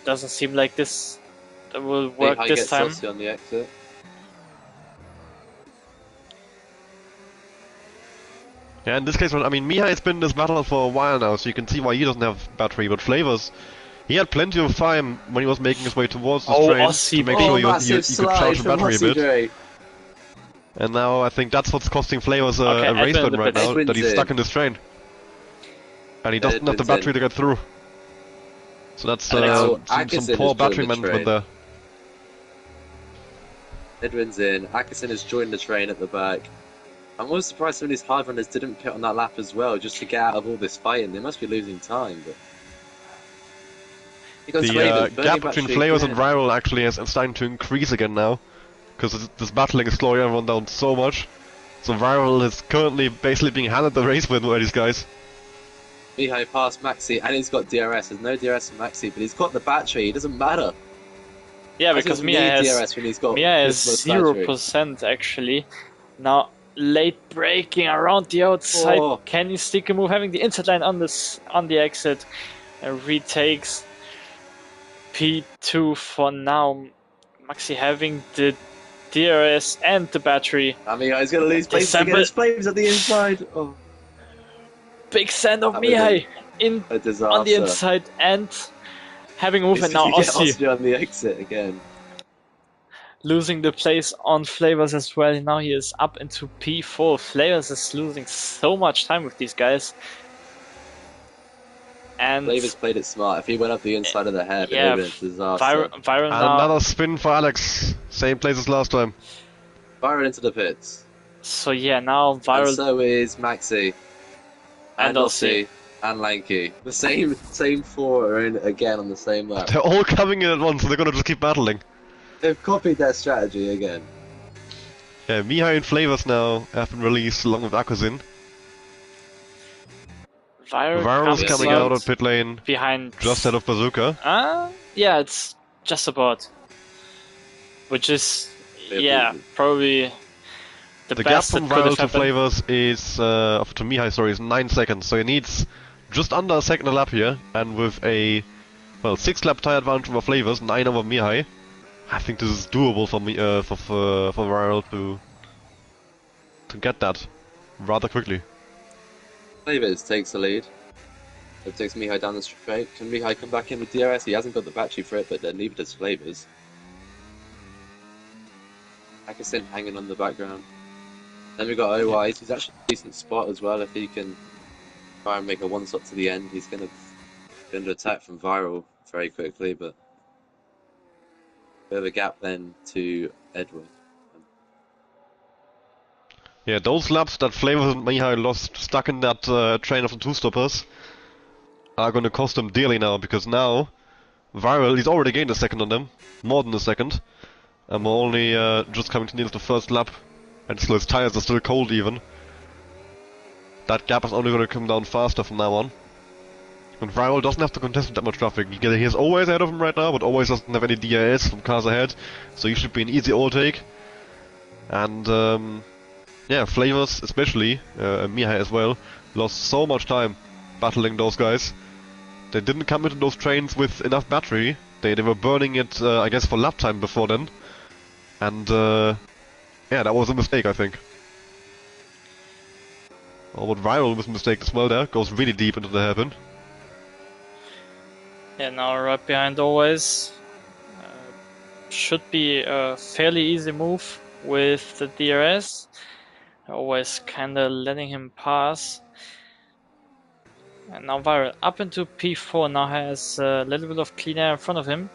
Doesn't seem like this will work Mihai this time. Ossie on the exit. Yeah, in this case, I mean, Mihai has been in this battle for a while now, so you can see why he doesn't have battery, but Flavors, he had plenty of time when he was making his way towards this train Ossie, to make sure you could charge the battery a bit. And now I think that's what's costing Flavors a race win right now, that he's stuck in this train. And he doesn't have the battery to get through. So that's some poor battery management there. Edwin's in. Atkinson has joined the train at the back. I'm always surprised some of these hard runners didn't pit on that lap as well, just to get out of all this fighting. They must be losing time, but... The gap between Flavors and Viral actually is starting to increase again now, because this battling is slowing everyone down so much. So Viral is currently basically being handed the race win by these guys. Mihai passed Maxi, and he's got DRS. There's no DRS for Maxi, but he's got the battery. It doesn't matter. Yeah, because Mihai has 0% actually. Now, late braking around the outside. Can he stick a move? Having the inside line on the exit, and retakes P2 for now. Maxi having the DRS and the battery. I mean, he's going to lose pace again. His flames at the inside. Big send of Mihai on the inside, and having a move, and now Ossie on the exit again. Losing the place on Flavors as well. Now he is up into P4. Flavors is losing so much time with these guys. And Flavors played it smart. If he went up the inside of the head, it would have been a disaster. Viral now. Another spin for Alex. Same place as last time. Viral into the pits. So yeah, now Viral. And so is Maxi. And Ossie. And Lanky. The same 4 are in again on the same lap. They're all coming in at once, so they're going to just keep battling. They've copied their strategy again. Yeah, Mihai and Flavors now have been released along with Akuzin. Viral's coming out of pit lane behind, just ahead of Bazooka. Yeah, it's just about. Which is, Yeah, probably the The gap best from that could Viral have to happened. Flavors is, to Mihai, sorry, is 9 seconds. So he needs just under a second a lap here, and with a, well, 6 lap tire advantage over Flavors, 9 over Mihai. I think this is doable for me, for Viral to get that rather quickly. Flavors takes the lead. It takes Mihai down the straight. Can Mihai come back in with DRS? He hasn't got the battery for it, but then neither does Flavors. Akasin hanging on the background. Then we got OYs. He's actually a decent spot as well. If he can try and make a one-stop to the end, he's going to be under attack from Viral very quickly, but bit of a gap then to Edward. Yeah, those laps that Flavors and Mihai lost stuck in that train of the two-stoppers are gonna cost them dearly now, because now Viral, he's already gained a second on them, more than a second, and we're only just coming to the end of the first lap, and so his tires are still cold even. That gap is only gonna come down faster from now on. And Viral doesn't have to contest with that much traffic. He is always ahead of him right now, but always doesn't have any DRS from cars ahead, so he should be an easy overtake. And yeah, Flavors especially, Mihai as well, lost so much time battling those guys. They didn't come into those trains with enough battery. They were burning it, I guess, for lap time before then. And yeah, that was a mistake, I think. Oh, but Viral was a mistake as well there. Goes really deep into the hairpin. Yeah, now right behind always. Should be a fairly easy move with the DRS. Always kinda letting him pass. And now Viral up into P4, now has a little bit of clean air in front of him.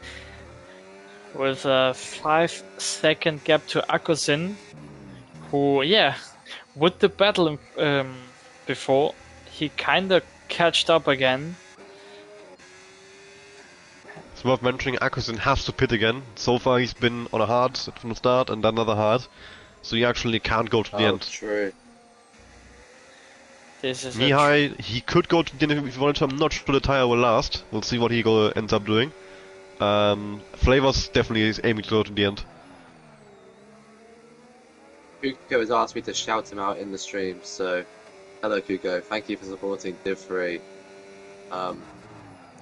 With a 5-second gap to Akusin, who, yeah, with the battle before, he kinda catched up again. It's worth mentioning Akusin has to pit again. So far he's been on a hard from the start and then another hard. So he actually can't go to the end. True. This is Mihai, he could go to the end if he wanted to. I'm not sure the tire will last. We'll see what he ends up doing. Flavors definitely is aiming to go to the end. Kuko has asked me to shout him out in the stream, so hello Kuko, thank you for supporting Div 3. I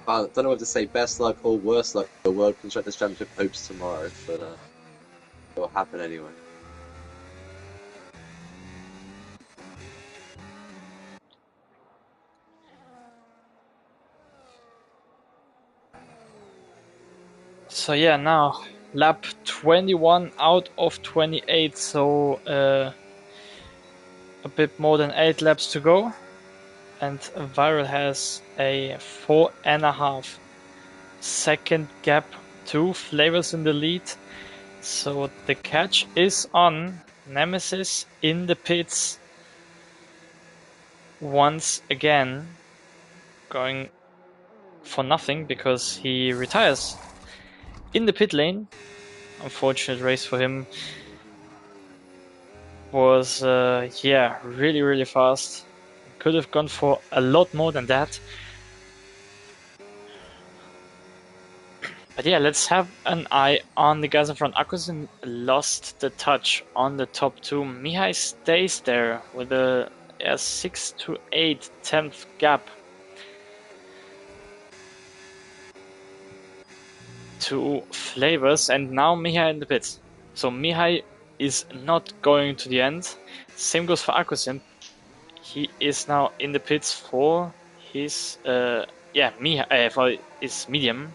don't know whether to say best luck or worse luck for the World Constructors Championship hopes tomorrow, but it will happen anyway. So yeah, now lap 21 out of 28, so a bit more than 8 laps to go. And Viral has a 4.5 second gap to Flavors in the lead. So the catch is on. Nemesis in the pits once again, going for nothing because he retires in the pit lane. Unfortunate race for him. Was yeah, really fast. Could have gone for a lot more than that. But yeah, let's have an eye on the guys in front. Akusin lost the touch on the top two. Mihai stays there with a 6 to 8 10th gap to Flavors, and now Mihai in the pits. So Mihai is not going to the end. Same goes for Akusin. He is now in the pits for his Mihai for his medium.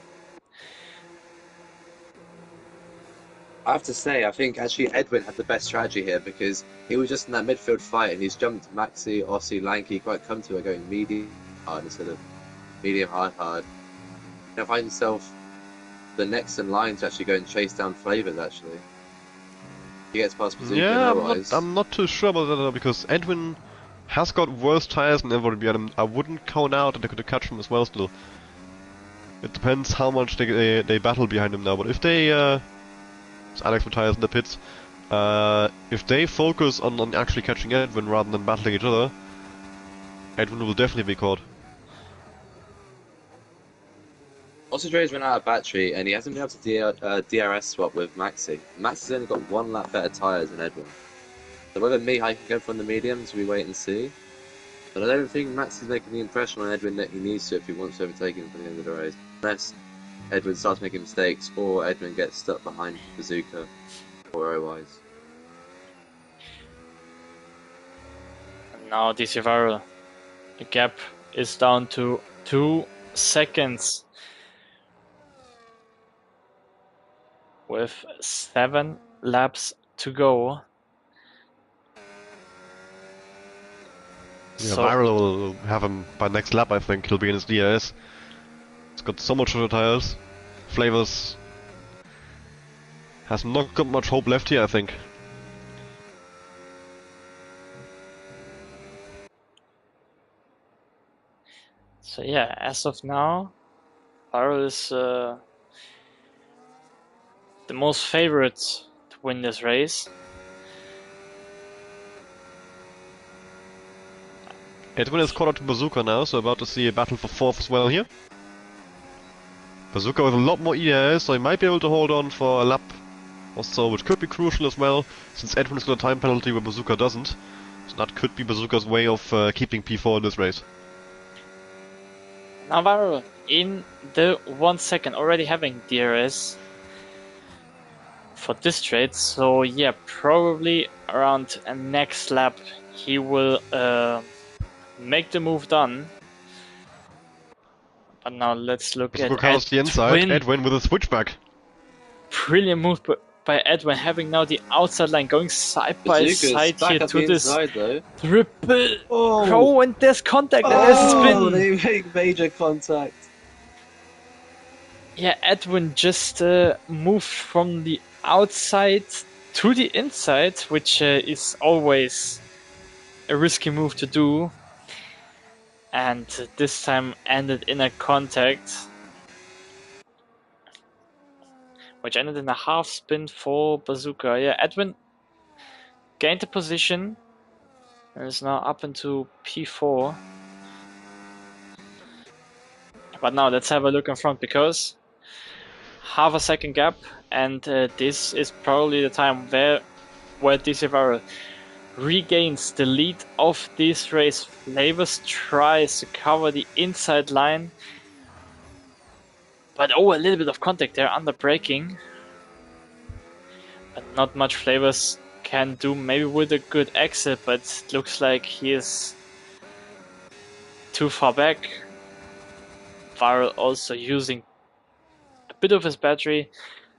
I have to say, I think actually Edwin had the best strategy here because he was just in that midfield fight and he's jumped Maxi, Aussie, Lanky quite comfortable going medium hard instead of medium hard. He'll find himself the next in line to actually go and chase down Flavors actually. He gets past Bazooka otherwise. I'm not too sure about that because Edwin has got worse tires than everybody behind him. I wouldn't count out that they could catch him as well still. It depends how much they battle behind him now, but if they it's Alex with tires in the pits. If they focus on actually catching Edwin rather than battling each other, Edwin will definitely be caught. Aussie Dre's run out of battery, and he hasn't been able to DRS swap with Maxi. Maxi's only got 1 lap better tyres than Edwin. So whether Mihai can go from the mediums, we wait and see. But I don't think Max is making the impression on Edwin that he needs to if he wants to overtake him for the end of the race. Unless Edwin starts making mistakes or Edwin gets stuck behind Bazooka or otherwise. And now DC Viral. The gap is down to 2 seconds. With 7 laps to go. Yeah, Viral will have him by next lap, I think. He'll be in his DRS. He's got so much shorter tires. Flavors has not got much hope left here, I think. So yeah, as of now, Viral is the most favorite to win this race. Edwin is caught up to Bazooka now, so about to see a battle for 4th as well here. Bazooka with a lot more ERS, so he might be able to hold on for a lap or so, which could be crucial as well, since Edwin's got a time penalty where Bazooka doesn't. So that could be Bazooka's way of keeping P4 in this race. Navarro in the 1 second, already having DRS for this straight, so yeah, probably around a next lap he will make the move done. But now let's look Bazooka at covers the inside, Edwin with a switchback. Brilliant move by Edwin, having now the outside line, going side by side here to this triple. Oh, and there's contact, and there's a spin. They make major contact. Yeah, Edwin just moved from the outside to the inside, which is always a risky move to do. And this time ended in a contact, which ended in a half spin for Bazooka. Yeah, Edwin gained the position and is now up into P4. But now let's have a look in front, because half a second gap, and this is probably the time where DC Viral regains the lead of this race. Flavors tries to cover the inside line, but a little bit of contact there under braking, but not much Flavors can do, maybe with a good exit, but it looks like he is too far back. Viral also using a bit of his battery,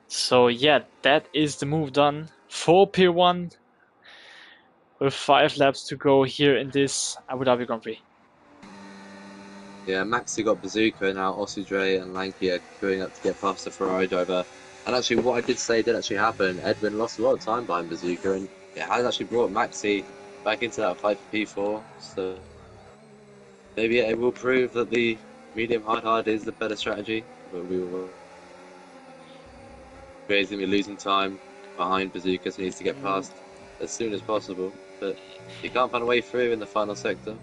so yeah, that is the move done for P1 with 5 laps to go here in this Abu Dhabi Grand Prix. Yeah, Maxi got Bazooka, now Aussie Dre and Lanky are queuing up to get past the Ferrari driver. And actually, what I did say did actually happen. Edwin lost a lot of time behind Bazooka, and it has actually brought Maxi back into that fight for P4. So maybe it will prove that the medium hard is the better strategy, but we will. He's going to be losing time behind Bazooka, so he needs to get past as soon as possible. But he can't find a way through in the final sector.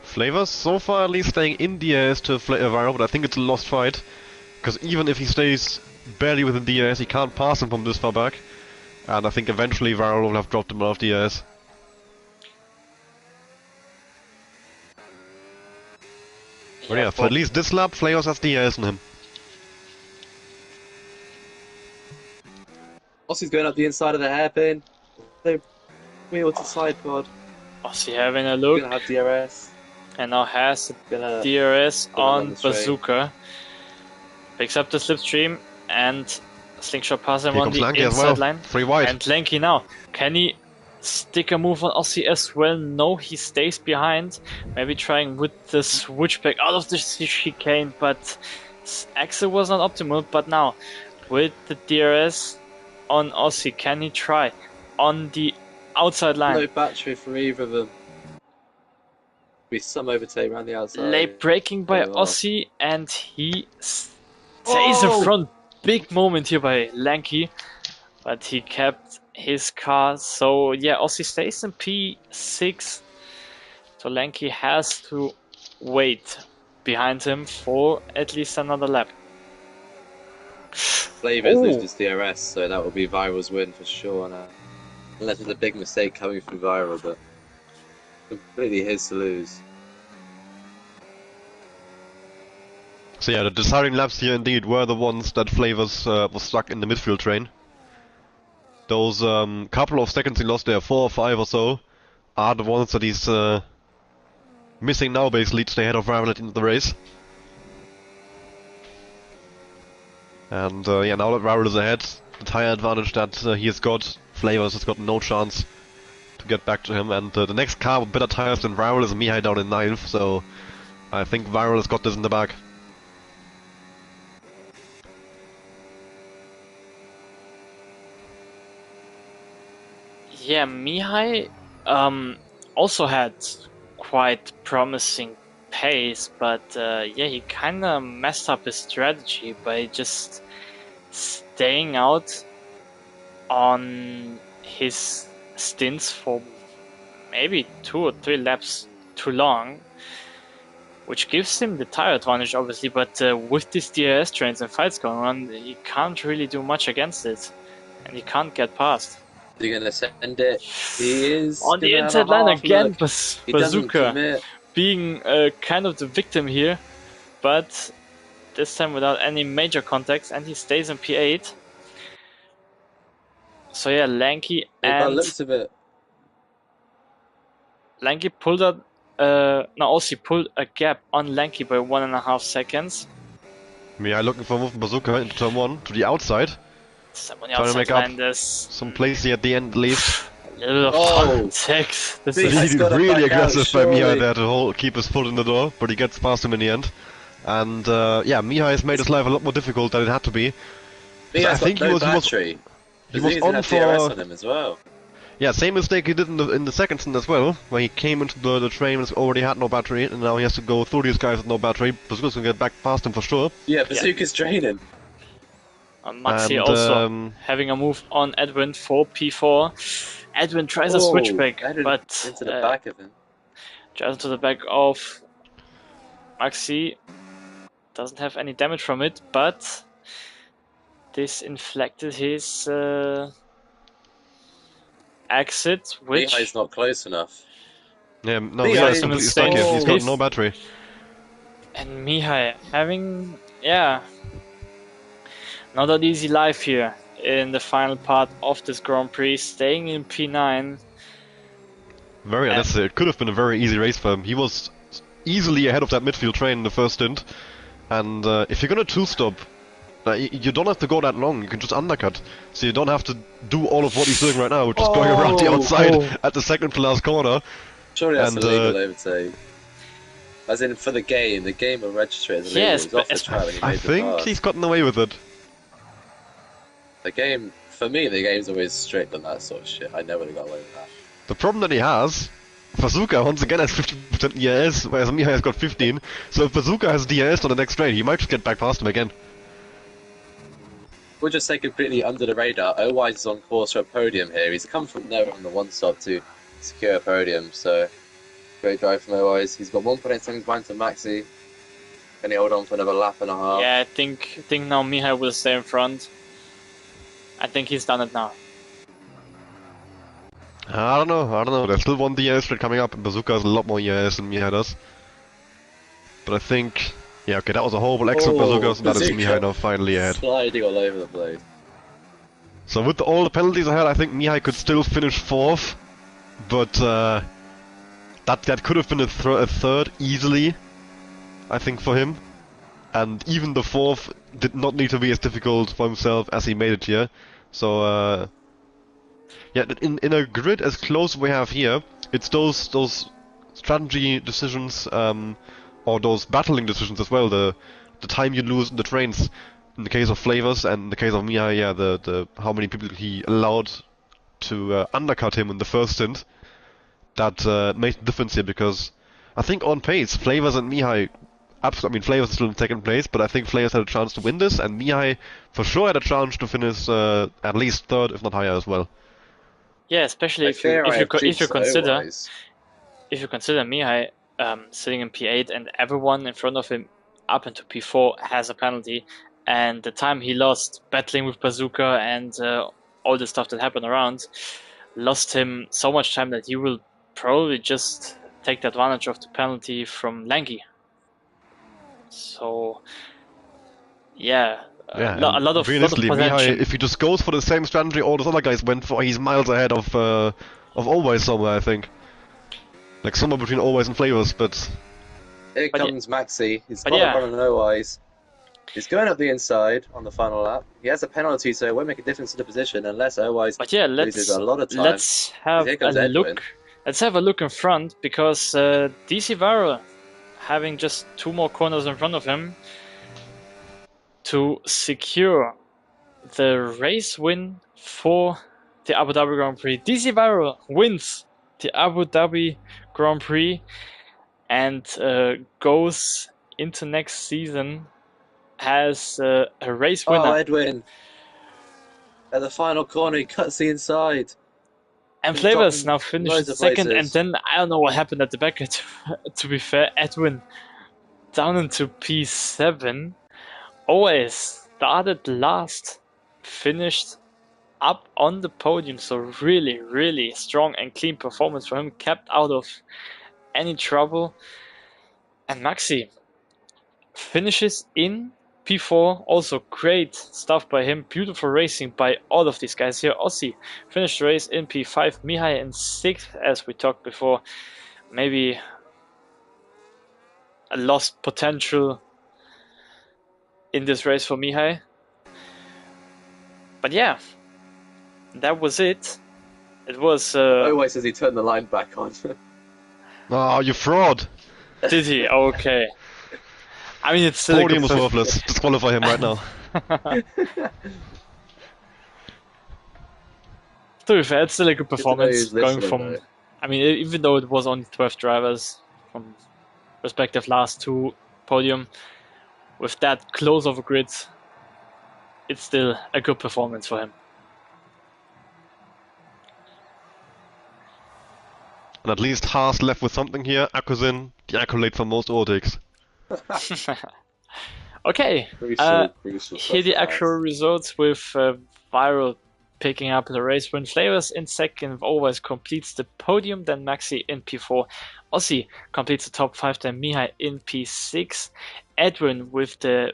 Flavors so far at least staying in DRS to Viral, but I think it's a lost fight, because even if he stays barely within DRS, he can't pass him from this far back, and I think eventually Viral will have dropped him out of DRS. But yeah, for at least this lap, Flavors has DRS on him. Aussie's going up the inside of the hairpin. They wheel to side pod. Aussie having a look. Gonna have DRS. And now has DRS on Bazooka. Picks up the slipstream and slingshot pass him on the inside line. Free wide. And Lanky now. Can he stick a move on Aussie as well? No, he stays behind. Maybe trying with the switchback out of the chicane, but exit was not optimal. But now with the DRS on Aussie, can he try on the outside line? No battery for either of them. Be some overtake around the outside. Late braking by Aussie, and he stays in front. Big moment here by Lanky, but he kept his car. So yeah, Aussie stays in P6. So Lanky has to wait behind him for at least another lap. Flavors loses DRS, so that will be Viral's win for sure now. Unless it's a big mistake coming from Viral, but completely his to lose. So yeah, the deciding laps here indeed were the ones that Flavors was stuck in the midfield train. Those couple of seconds he lost there, 4 or 5 or so, are the ones that he's missing now basically to stay ahead of Viral at the end of the race. And yeah, now that Viral is ahead, the tyre advantage that he has got, Flavors has got no chance to get back to him. And the next car with better tyres than Viral is Mihai down in 9th, so I think Viral has got this in the bag. Yeah, Mihai also had quite promising pace, but yeah, he kind of messed up his strategy by just staying out on his stints for maybe 2 or 3 laps too long, which gives him the tire advantage obviously, but with these DRS trains and fights going on, he can't really do much against it, and he can't get past. Is he gonna send it? He is on the inside line again. Bazooka commit. being kind of the victim here, but this time without any major contacts, and he stays in P8. So yeah, Lanky and looks of it. Lanky pulled out. No, also he pulled a gap on Lanky by 1.5 seconds. Mihai looking for move Bazooka into turn 1 to the outside. Someone Trying to outside make line, up there's some place here at the end at least. a little bit of contact. This Big is He's got it Really back out, aggressive by Mihai surely. there to keep his foot in the door, but he gets past him in the end. And yeah, Mihai has made his life a lot more difficult than it had to be. I think he was battery. he was He's on had for DRS on him as well. yeah, same mistake he did in the second stint as well, where he came into the train and already had no battery, and now he has to go through these guys with no battery. Bazooka's gonna get back past him for sure. Yeah, Bazooka's draining. Maxi And, also having a move on Edwin for P4. Edwin tries a switchback, Edwin but into the back of him. drives to the back of Maxi. Doesn't have any damage from it, but this inflected his exit, which Mihai's not close enough. Yeah, no, Mihai Mihai's is completely mistake. stuck here. He's got His- no battery. and Mihai having not an easy life here in the final part of this Grand Prix, staying in P9. Very unnecessary. It could have been a very easy race for him. He was easily ahead of that midfield train in the first stint. And if you're gonna two-stop, you don't have to go that long. You can just undercut. So you don't have to do all of what he's doing right now, which is going around the outside at the second to last corner. Surely that's And, a legal overtake. As in, for the game will register it as illegal. Yes, He's off the but track when he I made the think pass. he's gotten away with it. The game, for me, the game's always strict on that sort of shit. I never got away with that. The problem that he has, Bazooka once again has 50% DRS, whereas Mihai has got 15. So if Bazooka has DRS on the next train, he might just get back past him again. We'll just say completely under the radar. Owise is on course for a podium here. He's come from nowhere on the one stop to secure a podium, so great drive from Owise. He's got 1.8 seconds behind to Maxi. Can he hold on for another lap and a half? Yeah, I think now Mihai will stay in front. I think he's done it now. I don't know. There's still one DRS straight coming up, and Bazooka has a lot more DRS than Mihai does. But I think... Yeah, okay, that was a horrible exit of Bazooka, so that is Bazooka Mihai now finally ahead. Sliding all over the place. So with all the penalties ahead, I think Mihai could still finish 4th, but that could have been a third easily, I think, for him. And even the 4th did not need to be as difficult for himself as he made it here. So yeah, in a grid as close as we have here, it's those strategy decisions or those battling decisions as well. The time you lose in the trains. In the case of Flavors and in the case of Mihai, yeah, the how many people he allowed to undercut him in the first stint, that made the difference here, because I think on pace, Flavors and Mihai, Flavors is still in second place, but I think Flavors had a chance to win this, and Mihai for sure had a chance to finish at least third, if not higher as well. Yeah, especially if you consider Mihai sitting in P8, and everyone in front of him up into P4 has a penalty. And the time he lost battling with Bazooka and all the stuff that happened around lost him so much time that he will probably just take the advantage of the penalty from Lanky. So, yeah, Yeah, a lot of realistically, potential. Mihai, if he just goes for the same strategy all those other guys went for, he's miles ahead of Always somewhere, I think. Like somewhere between Always and Flavors, but... Here But comes Maxi. He's got yeah. a run on no eyes. He's going up the inside on the final lap. He has a penalty, so it won't make a difference to the position unless Always loses a lot of time. Let's have Here a comes Edwin. look. Let's have a look in front, because DC Varo having just 2 more corners in front of him to secure the race win for the Abu Dhabi Grand Prix. DC Varo wins the Abu Dhabi Grand Prix and goes into next season as a race winner. Oh, Edwin! At the final corner, he cuts the inside. And He's Flavors dropping now finished loads of second, and places. then I don't know what happened at the back. To be fair, Edwin down into P7. Always started last, finished up on the podium. So really, really strong and clean performance for him. Kept out of any trouble. And Maxi finishes in P4, also great stuff by him. Beautiful racing by all of these guys here. Ossi finished the race in P5, Mihai in 6th, as we talked before. Maybe a lost potential in this race for Mihai. But yeah, that was it. It was... Always says he turned the line back on. Oh, you fraud! Did he? Okay. I mean, it's still Podium was worthless. Disqualify him right now. To be fair, it's still a good performance going listening, from... though. I mean, even though it was only 12 drivers from respective last 2 podium, with that close of a grid, it's still a good performance for him. And at least Haas left with something here. Akuzin, the accolade for most overtakes. Okay, Crucial here stuff, the guys. actual results with Viral picking up the race win. Flavors in 2nd, always completes the podium. Then Maxi in P4. Ossi completes the top 5. Then Mihai in P6. Edwin with the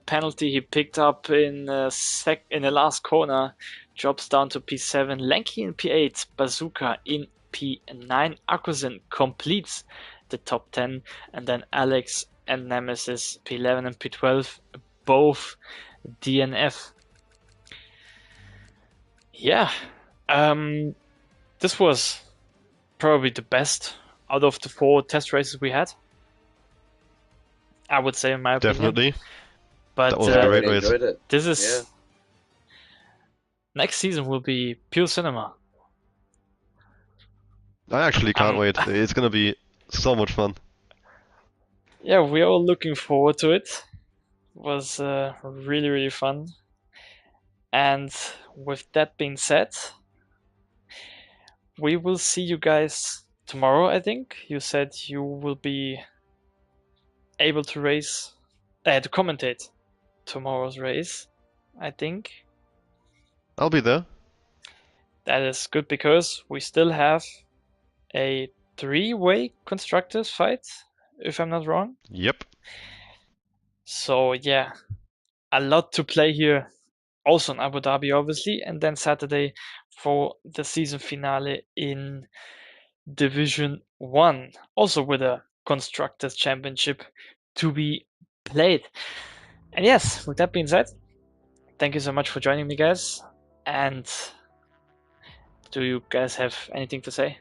penalty he picked up in the last corner drops down to P7. Lanky in P8. Bazooka in P9. Akuzin completes the top 10, and then Alex and Nemesis P11 and P12 both DNF. Yeah, this was probably the best out of the 4 test races we had, I would say, in my opinion. Definitely. But That was a great really race. enjoyed it. this is Yeah. next season will be pure cinema. I actually can't wait. It's gonna be so much fun. Yeah, we're all looking forward to it. It was really, really fun. And with that being said, we will see you guys tomorrow, I think. You said you will be able to to commentate tomorrow's race, I think. I'll be there. That is good, because we still have a 3-way constructors fight, if I'm not wrong. Yep. So yeah, a lot to play here. Also in Abu Dhabi, obviously, and then Saturday for the season finale in Division 1, also with a Constructors Championship to be played. And yes, with that being said, thank you so much for joining me, guys. And do you guys have anything to say?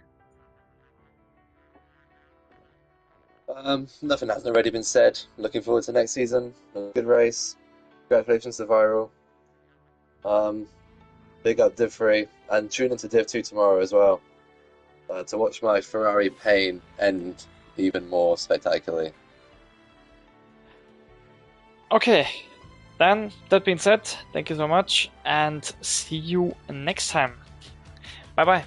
Nothing hasn't already been said. Looking forward to next season. A good race. Congratulations to Viral. Big up Div 3, and tune into Div 2 tomorrow as well to watch my Ferrari pain end even more spectacularly. Okay, then that being said, thank you so much, and see you next time. Bye bye.